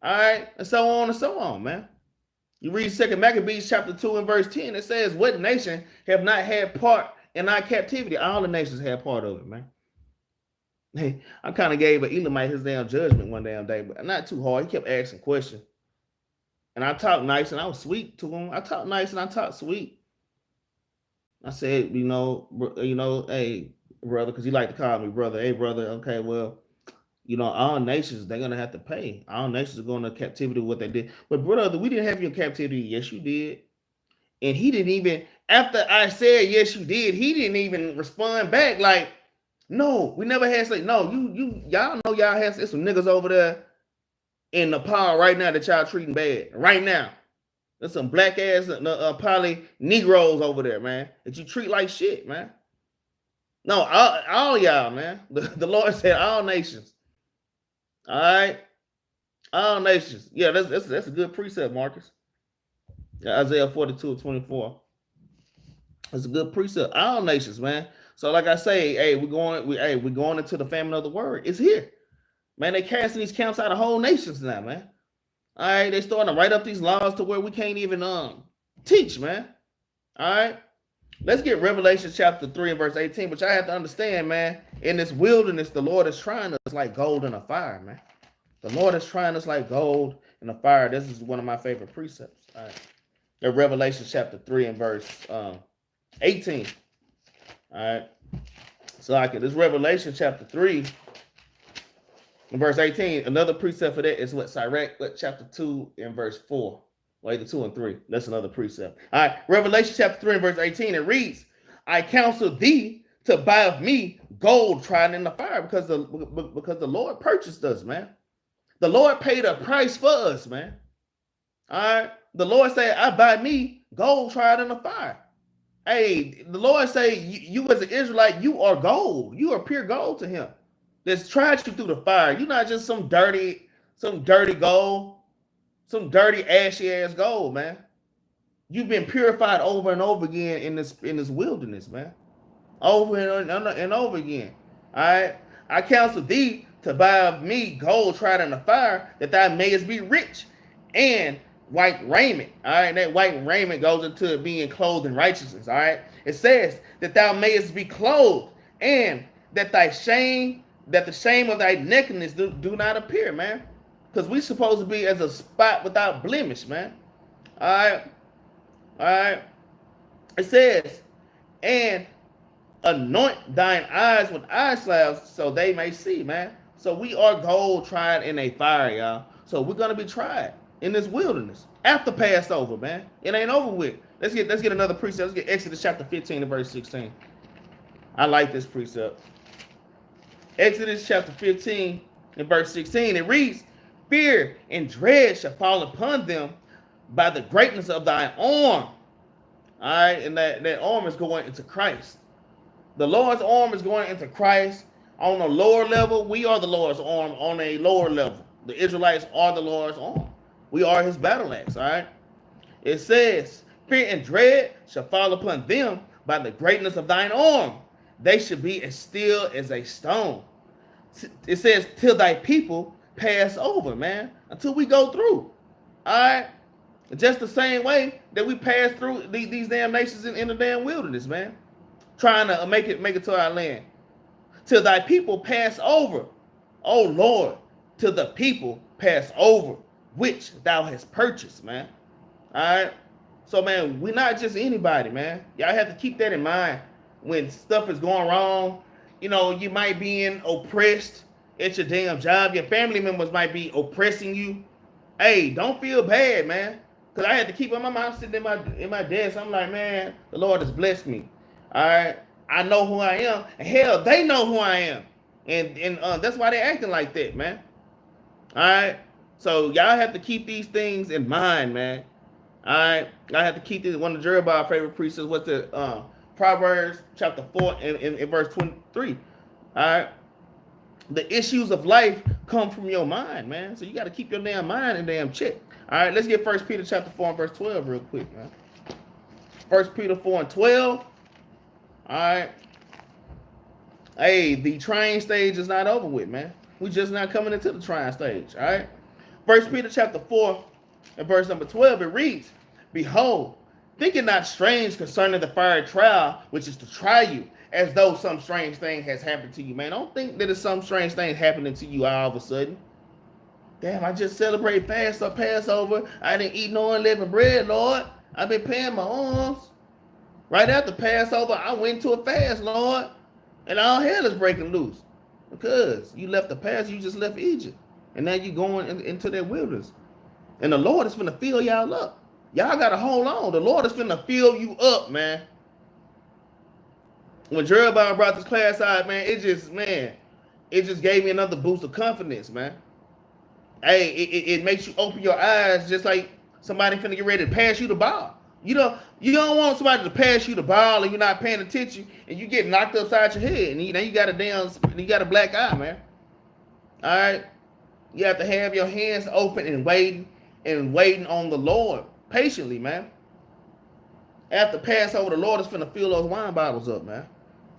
All right, and so on, man. You read 2 Maccabees chapter 2 and verse 10, it says, what nation have not had part in our captivity? All the nations had part of it, man. Hey, I kind of gave an Elamite his damn judgment one damn day, but not too hard. He kept asking questions. And I talked nice and I was sweet to him. I talked nice and I talked sweet. I said, you know, hey, brother, because he liked to call me brother. Hey, brother, okay, well, you know, all nations, they're going to have to pay. All nations are going to captivity with what they did. But brother, we didn't have you in captivity. Yes, you did. And he didn't even, after I said, yes, you did, he didn't even respond back like, no, we never had say, no, y'all know y'all had some niggas over there in Nepal right now that y'all treating bad. Right now. There's some black ass poly Negroes over there, man, that you treat like shit, man. No, all y'all, man. The Lord said all nations. All right. All nations. Yeah, that's a good precept, Marcus. Yeah, Isaiah 42:24. That's a good precept. All nations, man. So, like I say, hey, we're going into the famine of the word. It's here. Man, they casting these camps out of whole nations now, man. All right, they starting to write up these laws to where we can't even teach, man. All right. Let's get Revelation chapter 3 and verse 18. But y'all have to understand, man, in this wilderness, the Lord is trying us like gold in a fire, man. The Lord is trying us like gold in a fire. This is one of my favorite precepts. All right. In Revelation chapter 3 and verse 18. All right. So this Revelation chapter 3 and verse 18. Another precept for that is what Sirach, chapter 2 and verse 4. Well, either 2 and 3. That's another precept. All right. Revelation chapter 3 and verse 18. It reads, I counsel thee to buy of me gold tried in the fire, because the Lord purchased us, man. The Lord paid a price for us, man. All right. The Lord said, I buy me gold tried in the fire. Hey, the Lord say, you as an Israelite, you are gold. You are pure gold to him. That's tried you through the fire. You're not just some dirty gold, some dirty ashy ass gold, man. You've been purified over and over again in this wilderness, man. Over and over again. All right. I counsel thee to buy of me gold tried in the fire, that thou mayest be rich, and white raiment. All right. And that white raiment goes into being clothed in righteousness. All right. It says that thou mayest be clothed, and that the shame of thy nakedness do not appear, man. Because we supposed to be as a spot without blemish, man. All right. All right. It says, and anoint thine eyes with eye salves so they may see, man. So we are gold tried in a fire, y'all. So we're gonna be tried in this wilderness after Passover, man. It ain't over with. Let's get another precept. Let's get Exodus chapter 15 and verse 16. I like this precept. Exodus chapter 15 and verse 16. It reads, fear and dread shall fall upon them by the greatness of thine arm. All right, and that arm is going into Christ. The Lord's arm is going into Christ. On a lower level, we are the Lord's arm on a lower level. The Israelites are the Lord's arm. We are his battle axe, all right? It says, fear and dread shall fall upon them by the greatness of thine arm. They should be as still as a stone. It says, till thy people pass over, man, until we go through, all right? Just the same way that we pass through these damn nations in the damn wilderness, man. Trying to make it to our land. Till thy people pass over. Oh Lord, till the people pass over, which thou hast purchased, man. All right. So, man, we're not just anybody, man. Y'all have to keep that in mind when stuff is going wrong. You know, you might be oppressed at your damn job. Your family members might be oppressing you. Hey, don't feel bad, man. Because I had to keep my mom sitting in my desk. I'm like, man, the Lord has blessed me. All right, I know who I am, and hell, they know who I am, and that's why they're acting like that, man. All right, so y'all have to keep these things in mind, man. All right, I have to keep this. One of Jerubbaal favorite precepts. What's the Proverbs chapter 4 and verse 23. All right, the issues of life come from your mind, man. So you got to keep your damn mind in damn check. All right, let's get 1 Peter chapter 4 and verse 12 real quick, man. 1 Peter 4 and 12. All right. Hey, the trying stage is not over with, man. We just not coming into the trying stage. All right. 1 Peter chapter 4 and verse number 12, it reads, behold, think it not strange concerning the fiery trial, which is to try you, as though some strange thing has happened to you, man. Don't think that it's some strange thing happening to you all of a sudden. Damn, I just celebrate Passover. I didn't eat no unleavened bread, Lord. I've been paying my alms. Right after Passover, I went to a fast, Lord, and all hell is breaking loose because you left the past, you just left Egypt, and now you're going into that wilderness, and the Lord is finna fill y'all up. Y'all gotta hold on. The Lord is finna fill you up, man. When Jerubbaal brought this class out, man, it just gave me another boost of confidence, man. Hey, it makes you open your eyes, just like somebody finna get ready to pass you the ball. You don't want somebody to pass you the ball and you're not paying attention and you get knocked upside your head and you got a black eye, man. All right, you have to have your hands open and waiting on the Lord patiently, man. After Passover, the Lord is finna fill those wine bottles up, man.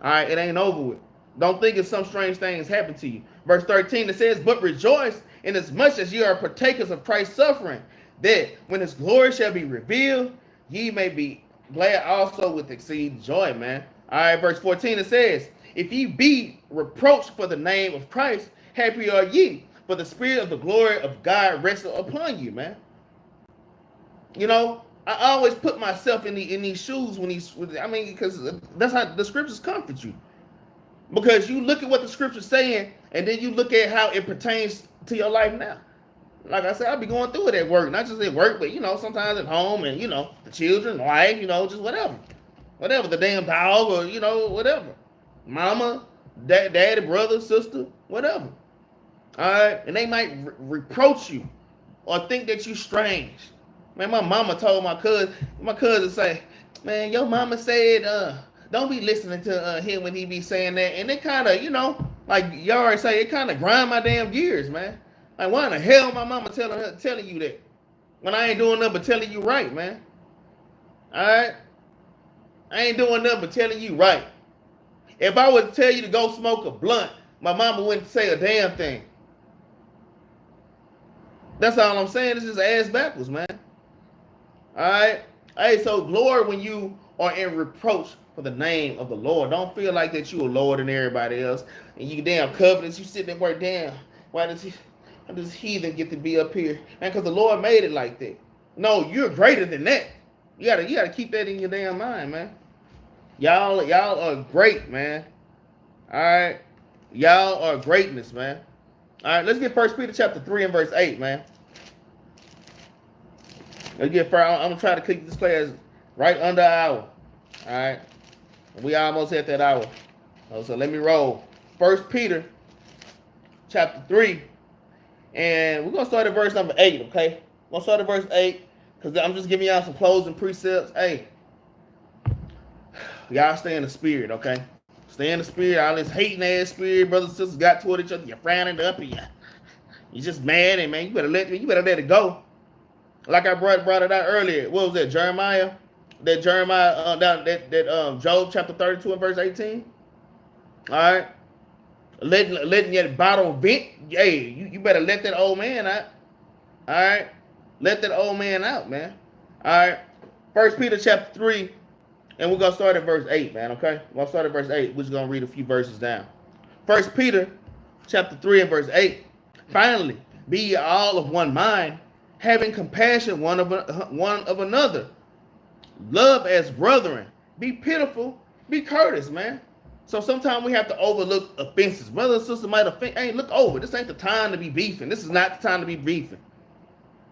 All right, it ain't over with. Don't think it's some strange things happen to you. Verse 13, it says, but rejoice inasmuch as ye are partakers of Christ's suffering, that when his glory shall be revealed, ye may be glad also with exceeding joy, man. All right, verse 14, it says, if ye be reproached for the name of Christ, happy are ye, for the spirit of the glory of God rests upon you, man. You know, I always put myself in these shoes because that's how the scriptures comfort you. Because you look at what the scripture's saying, and then you look at how it pertains to your life now. Like I said, I'll be going through it at work, not just at work, but sometimes at home, and the children, wife, just whatever, the damn dog, or whatever, mama, daddy, brother, sister, whatever. All right, and they might reproach you or think that you strange. Man, my mama told my cousin say, man, your mama said, don't be listening to him when he be saying that. And it kind of, like Yahri say, it kind of grind my damn gears, man. Like, why in the hell my mama telling you that when I ain't doing nothing but telling you right, man? All right? I ain't doing nothing but telling you right. If I would tell you to go smoke a blunt, my mama wouldn't say a damn thing. That's all I'm saying. It's just ass backwards, man. All right? Hey, so glory when you are in reproach for the name of the Lord. Don't feel like that you a Lord and everybody else. And you damn covenants, you sitting there work, damn, why does this heathen get to be up here? Man, because the Lord made it like that. No, you're greater than that. You gotta keep that in your damn mind, man. Y'all are great, man. All right. Y'all are greatness, man. All right, let's get 1 Peter chapter 3 and verse 8, man. Let's get first. I'm gonna try to keep this class right under an hour. All right. We almost at that hour. So let me roll. 1 Peter chapter 3. And we're going to start at verse number 8, okay? We're going to start at verse 8 because I'm just giving y'all some closing precepts. Hey, y'all stay in the spirit, okay? Stay in the spirit. All this hating ass spirit, brothers and sisters got toward each other. You're frowning up and you're just mad. And, man, you better let it go. Like I brought it out earlier. What was that, Jeremiah? That Jeremiah, Job chapter 32 and verse 18. All right. Letting your bottle vent. Hey, you better let that old man out. All right. Let that old man out, man. All right. 1 Peter chapter 3, and we're going to start at verse 8, man, okay? We're going to start at verse 8. We're just going to read a few verses down. 1 Peter chapter 3 and verse 8. Finally, be ye all of one mind, having compassion one of another. Love as brethren. Be pitiful. Be courteous, man. So sometimes we have to overlook offenses. Brother and sister might offend. Hey, look over. This ain't the time to be beefing. This is not the time to be beefing.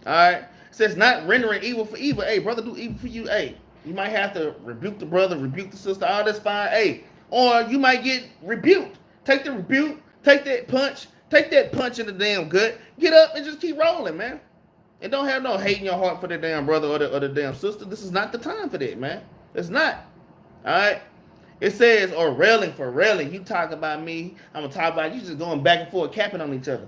All right? It says not rendering evil for evil. Hey, brother, do evil for you. Hey, you might have to rebuke the brother, rebuke the sister. All that's fine. Hey, or you might get rebuked. Take the rebuke. Take that punch. Take that punch in the damn gut. Get up and just keep rolling, man. And don't have no hate in your heart for the damn brother or the damn sister. This is not the time for that, man. It's not. All right? It says, or railing for railing. You talk about me, I'm going to talk about you, just going back and forth, capping on each other.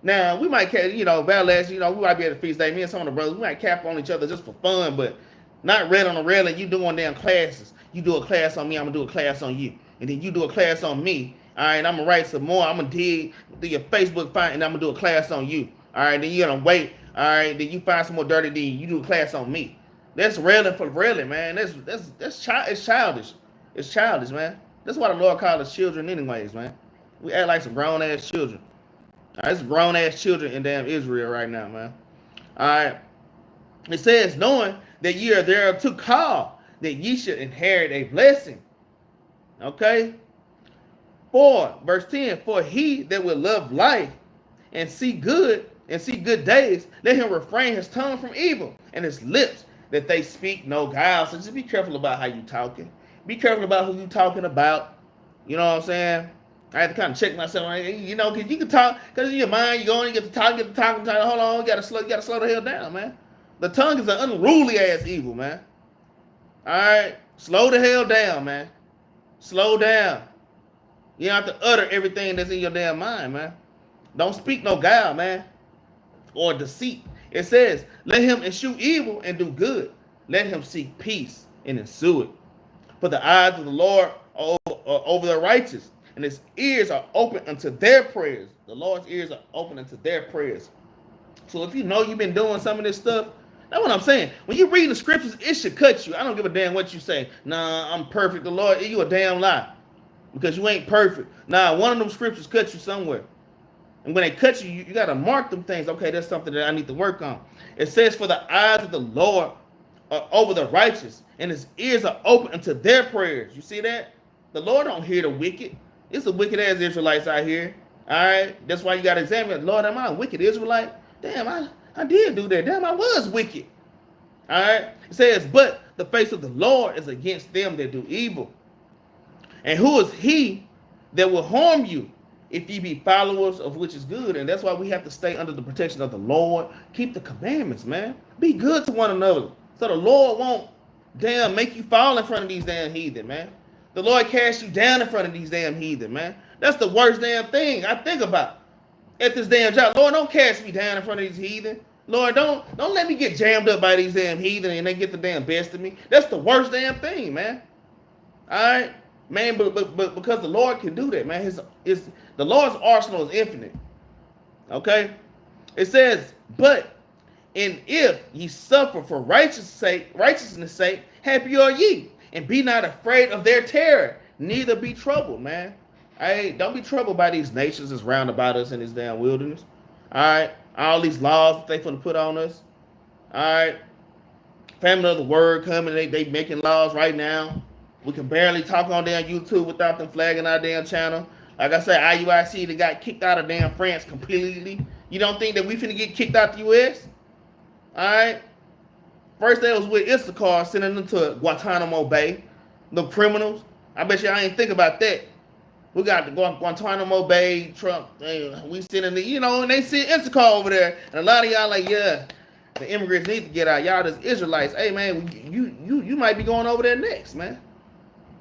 Now, we might, Battle Axes, we might be at a feast day. Me and some of the brothers, we might cap on each other just for fun, but not railing on railing. You doing damn classes. You do a class on me, I'm going to do a class on you. And then you do a class on me. All right, I'm going to write some more. I'm going to dig through your Facebook find, and I'm going to do a class on you. All right, then you're going to wait. All right, then you find some more dirty deed. You do a class on me. That's railing for railing, man. It's childish. It's childish, man. That's why the Lord called us children anyways, man. We act like some grown-ass children. All right, it's grown-ass children in damn Israel right now, man. All right. It says, knowing that ye are thereunto called, that ye should inherit a blessing. Okay? Verse 10, for he that will love life and see good days, let him refrain his tongue from evil and his lips that they speak no guile. So just be careful about how you talking. Be careful about who you talking about. You know what I'm saying? I had to kind of check myself, you know, because you can talk, because in your mind, you go and you get to talk, hold on, you gotta slow the hell down, man. The tongue is an unruly ass evil, man. All right, slow the hell down, man. Slow down. You don't have to utter everything that's in your damn mind, man. Don't speak no guile, man, or deceit. It says, let him eschew evil and do good. Let him seek peace and ensue it. For the eyes of the Lord are over the righteous, and his ears are open unto their prayers. The Lord's ears are open unto their prayers. So if you know you've been doing some of this stuff, that's what I'm saying. When you read the scriptures, it should cut you. I don't give a damn what you say. Nah, I'm perfect. The Lord, you a damn lie. Because you ain't perfect. Nah, one of them scriptures cut you somewhere. And when they cut you, you got to mark them things. Okay, that's something that I need to work on. It says, for the eyes of the Lord are over the righteous, and his ears are open unto their prayers. You see that? The Lord don't hear the wicked. It's the wicked ass Israelites out here. All right? That's why you got to examine it. Lord, am I a wicked Israelite? Damn, I did do that. Damn, I was wicked. All right? It says, but the face of the Lord is against them that do evil. And who is he that will harm you if ye be followers of which is good? And that's why we have to stay under the protection of the Lord. Keep the commandments, man. Be good to one another. So the Lord won't damn make you fall in front of these damn heathen, man. The Lord cast you down in front of these damn heathen, man. That's the worst damn thing I think about at this damn job. Lord, don't cast me down in front of these heathen. Lord, don't let me get jammed up by these damn heathen and they get the damn best of me. That's the worst damn thing, man. All right, man. But because the Lord can do that, man. The Lord's arsenal is infinite. Okay, it says, but and if ye suffer for righteousness' sake, happy are ye, and be not afraid of their terror, neither be troubled, man. Don't be troubled by these nations that's round about us in this damn wilderness. All right, all these laws that they finna put on us. All right, family of the word coming, they making laws right now. We can barely talk on damn YouTube without them flagging our damn channel. Like I said, IUIC, they got kicked out of damn France completely. You don't think that we finna get kicked out the U.S.? All right. First, they was with Issachar, sending them to Guantanamo Bay. The criminals. I bet you I ain't think about that. We got the Guantanamo Bay, Trump. We sending the, and they send Issachar over there. And a lot of y'all like, yeah, the immigrants need to get out. Y'all just Israelites. Hey, man, you might be going over there next, man.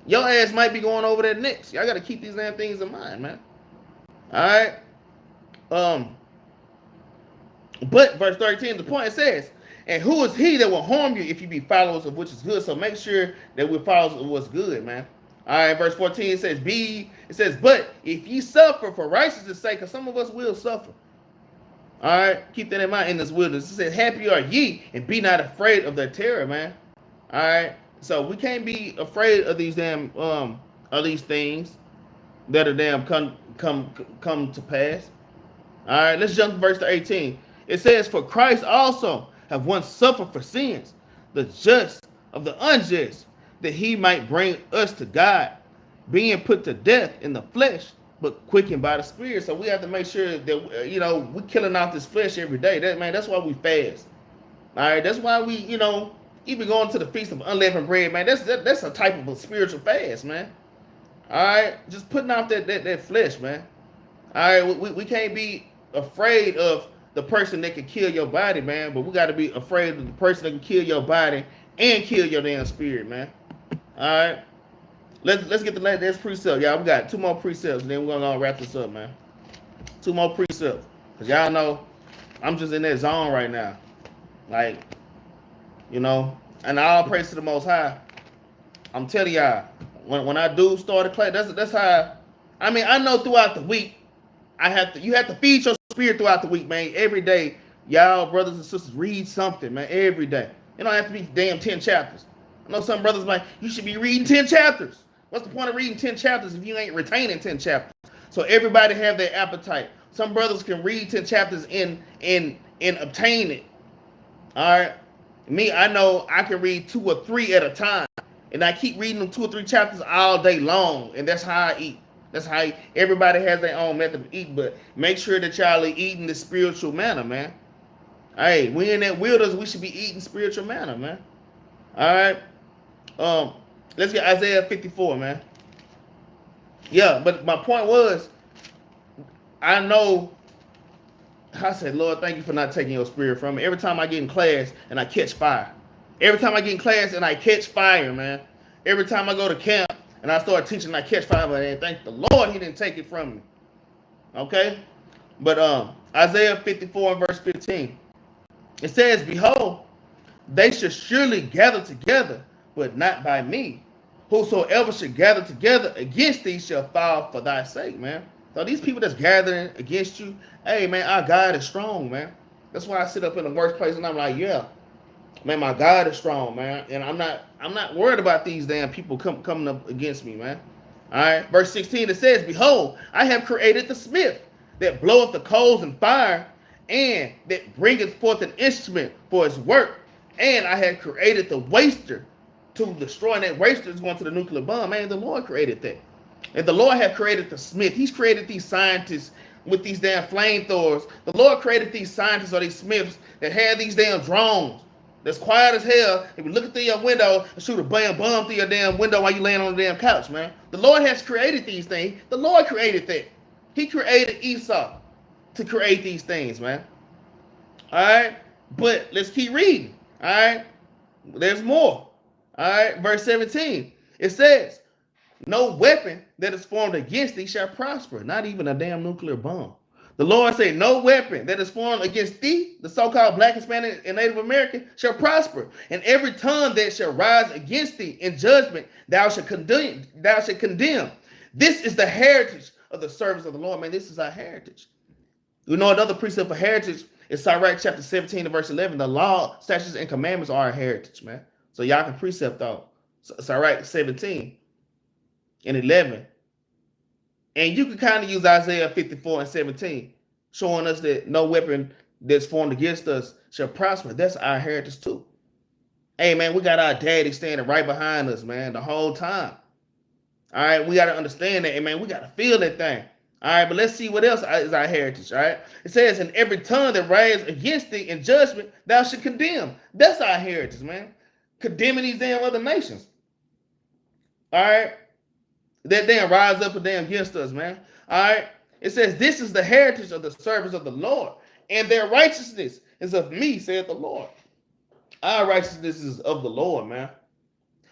Your ass might be going over there next. Y'all got to keep these damn things in mind, man. All right. But verse 13, the point, it says, and who is he that will harm you if you be followers of which is good? So make sure that we're followers of what's good, man. All right, verse 14, it says, but if ye suffer for righteousness' sake, because some of us will suffer. All right, keep that in mind in this wilderness. It says, happy are ye, and be not afraid of their terror, man. All right, so we can't be afraid of these damn of these things that are damn come to pass. All right, let's jump to verse 18. It says, for Christ also have once suffered for sins, the just of the unjust, that he might bring us to God, being put to death in the flesh, but quickened by the Spirit. So we have to make sure that, we're killing off this flesh every day. That's why we fast. All right, that's why we, even going to the Feast of Unleavened Bread, man, that's a type of a spiritual fast, man. All right, just putting off that flesh, man. All right, we can't be afraid of the person that can kill your body, man, but we got to be afraid of the person that can kill your body and kill your damn spirit, man. All right, let's get the last precept, y'all. We got 2 more precepts, and then we're gonna wrap this up, man. 2 more precepts, cause y'all know I'm just in that zone right now, like, and all praise to the Most High. I'm telling y'all, when I do start a class, that's how. I know throughout the week, you have to feed your spirit throughout the week, man. Every day, y'all brothers and sisters, read something, man. Every day. It don't have to be damn 10 chapters. I know some brothers like, you should be reading 10 chapters. What's the point of reading 10 chapters if you ain't retaining 10 chapters? So everybody have their appetite. Some brothers can read 10 chapters and obtain it. All right. Me, I know I can read 2 or 3 at a time. And I keep reading them 2 or 3 chapters all day long. And that's how I eat. That's how everybody has their own method of eating. But make sure that y'all are eating the spiritual manner, man. Hey, we in that wilderness, we should be eating spiritual manner, man. All right. Let's get Isaiah 54, man. Yeah, but my point was, I know. I said, Lord, thank you for not taking your spirit from me. Every time I get in class and I catch fire. Every time I get in class and I catch fire, man. Every time I go to camp and I start teaching and I catch fire, but thank the Lord he didn't take it from me. Okay? But Isaiah 54 and verse 15. It says, behold, they should surely gather together, but not by me. Whosoever should gather together against thee shall fall for thy sake, man. So these people that's gathering against you, hey man, our God is strong, man. That's why I sit up in the workplace and I'm like, yeah, man, my God is strong, man. And I'm not worried about these damn people coming up against me, man. All right, verse 16 it says, behold, I have created the smith that bloweth the coals and fire, and that bringeth forth an instrument for his work. And I have created the waster to destroy, and that waster is going to the nuclear bomb. Man, the Lord created that. And the Lord have created the smith. He's created these scientists with these damn flamethrowers. The Lord created these scientists or these smiths that had these damn drones that's quiet as hell. If you look through your window and shoot a bomb through your damn window while you laying on the damn couch, man. The Lord has created these things. The Lord created that. He created Esau to create these things, man. All right? But let's keep reading. All right? There's more. All right? Verse 17. It says, no weapon that is formed against thee shall prosper, not even a damn nuclear bomb. The Lord said, no weapon that is formed against thee, the so-called Black, Hispanic, and Native American, shall prosper. And every tongue that shall rise against thee in judgment, thou shalt condemn. Thou shalt condemn. This is the heritage of the servants of the Lord. Man, this is our heritage. You know, another precept for heritage is Sirach chapter 17 and verse 11. The law, statutes, and commandments are our heritage, man. So y'all can precept on Sirach 17 and 11. And you can kind of use Isaiah 54 and 17, showing us that no weapon that's formed against us shall prosper. That's our heritage too. Hey, man, we got our daddy standing right behind us, man, the whole time. All right, we got to understand that, and man, we got to feel that thing. All right, but let's see what else is our heritage, all right? It says, in every tongue that rises against thee in judgment, thou shalt condemn. That's our heritage, man. Condemning these damn other nations. All right? That damn rise up and damn against us, man. All right? It says, this is the heritage of the servants of the Lord, and their righteousness is of me, saith the Lord. Our righteousness is of the Lord, man.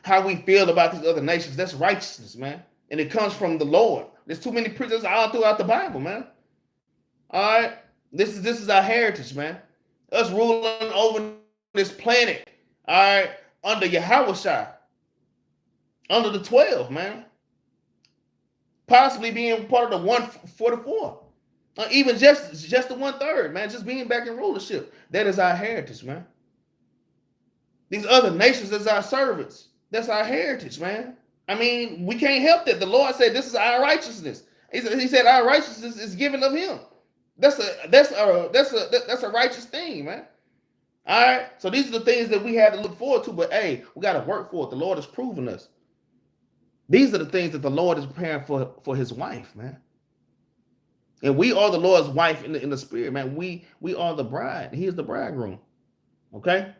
How we feel about these other nations, that's righteousness, man. And it comes from the Lord. There's too many preachers all throughout the Bible, man. All right? This is our heritage, man. Us ruling over this planet, all right, under Yahweh, under the 12, man. Possibly being part of the 144. Even just the 1/3, man. Just being back in rulership. That is our heritage, man. These other nations is our servants. That's our heritage, man. I mean, we can't help that. The Lord said this is our righteousness. He said our righteousness is given of him. That's a righteous thing, man. All right. So these are the things that we have to look forward to. But hey, we got to work for it. The Lord has proven us. These are the things that the Lord is preparing for his wife, man. And we are the Lord's wife in the spirit, man. We are the bride. He is the bridegroom. Okay?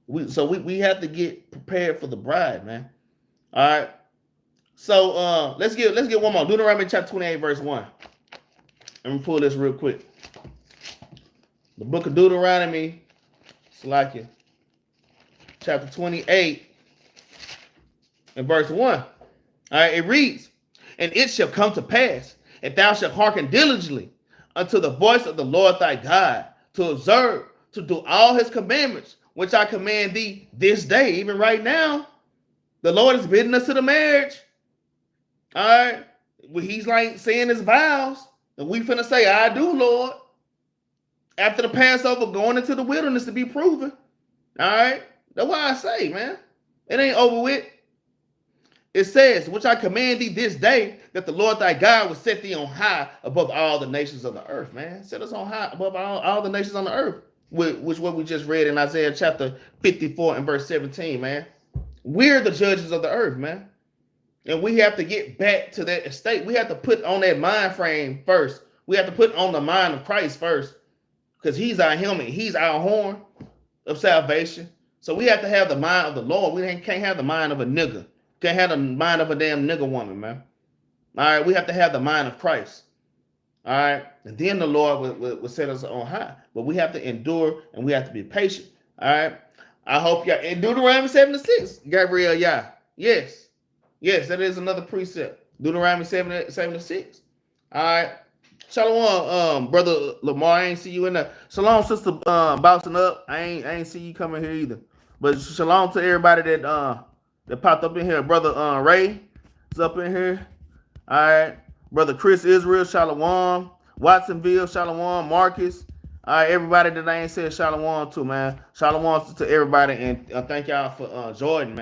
We have to get prepared for the bride, man. All right. So let's get one more. Deuteronomy chapter 28, verse 1. Let me pull this real quick. The book of Deuteronomy, Salakia, chapter 28 and verse 1. All right, it reads, and it shall come to pass, if thou shalt hearken diligently unto the voice of the Lord thy God, to observe, to do all his commandments, which I command thee this day, even right now. The Lord is bidding us to the marriage. All right. Well, he's like saying his vows. And we finna say, I do, Lord. After the Passover, going into the wilderness to be proven. All right. That's why I say, man, it ain't over with. It says, which I command thee this day, that the Lord thy God will set thee on high above all the nations of the earth, man. Set us on high above all the nations on the earth, which what we just read in Isaiah chapter 54 and verse 17, man. We're the judges of the earth, man. And we have to get back to that estate. We have to put on that mind frame first. We have to put on the mind of Christ first, because he's our helmet. He's our horn of salvation. So we have to have the mind of the Lord. We can't have the mind of a nigga. Can't have the mind of a damn nigga woman, man. All right, we have to have the mind of Christ. All right, and then the Lord will set us on high. But we have to endure and we have to be patient. All right, I hope y'all in Deuteronomy 7:6, Gabriel, yeah, yes, that is another precept. Deuteronomy 7:6. All right, Shalom, brother Lamar. I ain't see you in there. Shalom, sister, bouncing up. I ain't see you coming here either. But shalom to everybody that popped up in here. Brother Ray is up in here. All right, brother Chris Israel, shalom. Watsonville, shalom. Marcus. All right, everybody that I ain't said shalom to, man. Shalom to everybody, and thank y'all for joining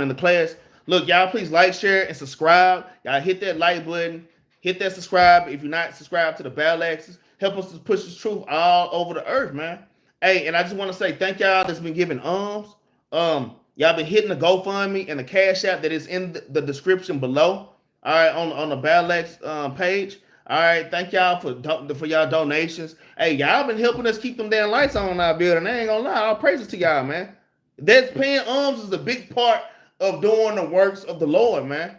the class. Look, y'all, please like, share, and subscribe. Y'all hit that like button. Hit that subscribe if you're not subscribed to the Battle Axes. Help us to push this truth all over the earth, man. Hey, and I just want to say thank y'all that's been giving alms. Y'all been hitting the GoFundMe and the Cash App that is in the description below. All right, on the Battle Axe page. All right, thank y'all for y'all donations. Hey, y'all been helping us keep them damn lights on in our building. I ain't gonna lie, all praises to y'all, man. That's paying alms is a big part of doing the works of the Lord, man.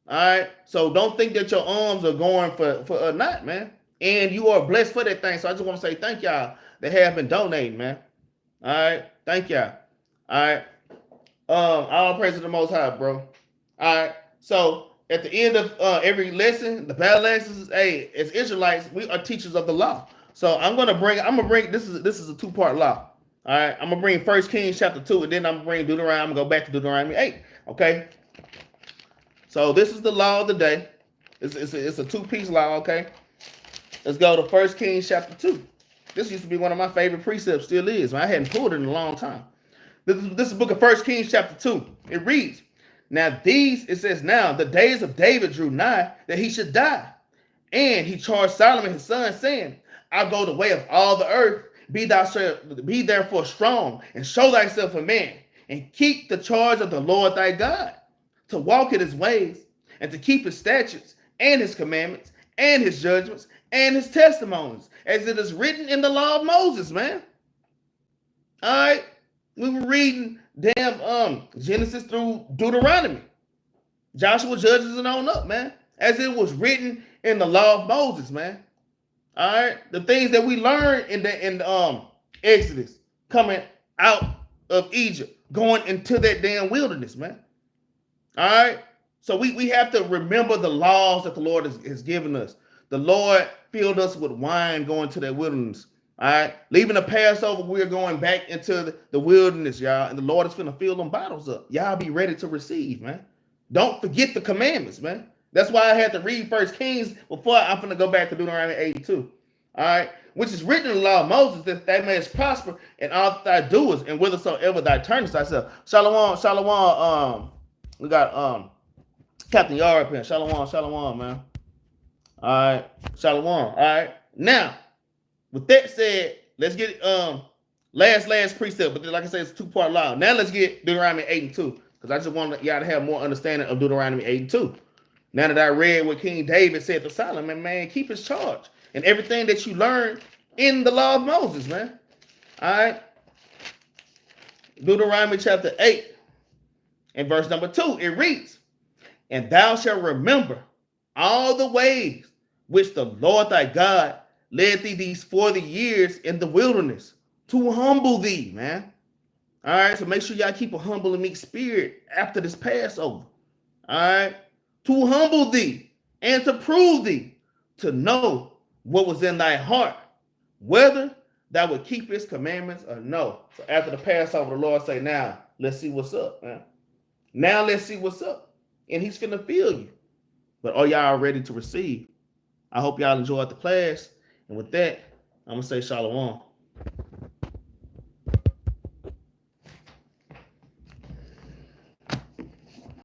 All right, so don't think that your arms are going for not, man. And you are blessed for that thing. So I just want to say thank y'all that have been donating, man. All right, thank y'all. All right, all praise to the Most High, bro. All right, so at the end of every lesson, the Battle Axes, hey, as Israelites, we are teachers of the law. So I'm gonna bring this is a 2-part law. All right, I'm gonna bring 1 Kings chapter 2, and then I'm gonna bring Deuteronomy. I'm gonna go back to Deuteronomy 8. Okay. So this is the law of the day. It's a 2-piece law, okay? Let's go to 1 Kings chapter 2. This used to be one of my favorite precepts, still is. I hadn't pulled it in a long time. This is the book of 1 Kings chapter 2. It reads, now the days of David drew nigh that he should die. And he charged Solomon his son, saying, I'll go the way of all the earth. Be therefore strong, and show thyself a man, and keep the charge of the Lord thy God, to walk in his ways, and to keep his statutes, and his commandments, and his judgments, and his testimonies, as it is written in the law of Moses, man. All right, we were reading Genesis through Deuteronomy, Joshua, Judges, and on up, man, as it was written in the law of Moses, man. All right, the things that we learned in Exodus, coming out of Egypt, going into that damn wilderness, man. All right, so we have to remember the laws that the Lord has given us. The Lord filled us with wine going to that wilderness. All right, leaving the Passover, we're going back into the wilderness, y'all, and the Lord is finna fill them bottles up. Y'all be ready to receive, man. Don't forget the commandments, man. That's why I had to read 1 Kings before I'm finna go back to Deuteronomy 82. All right, which is written in the law of Moses, that thou mayest prosper in all thy doers, and whithersoever thou turnest thyself. Shalom. We got Captain Yahri up here. Shalom, man. All right, shalom. All right, now with that said, let's get last precept. But like I said, it's a 2-part law. Now let's get Deuteronomy 8 and 2, because I just want y'all to have more understanding of Deuteronomy 8 and 2. Now that I read what King David said to Solomon, man, keep his charge and everything that you learned in the law of Moses, man. All right. Deuteronomy chapter 8 and verse number 2, it reads, and thou shalt remember all the ways which the Lord thy God led thee these 40 years in the wilderness, to humble thee, man. All right, so make sure y'all keep a humble and meek spirit after this Passover. All right, to humble thee and to prove thee, to know what was in thy heart, whether thou would keep his commandments or no. So after the Passover, the Lord say, now let's see what's up, man. Now let's see what's up. And he's finna fill you. But are y'all ready to receive? I hope y'all enjoyed the class. And with that, I'm gonna say shalom.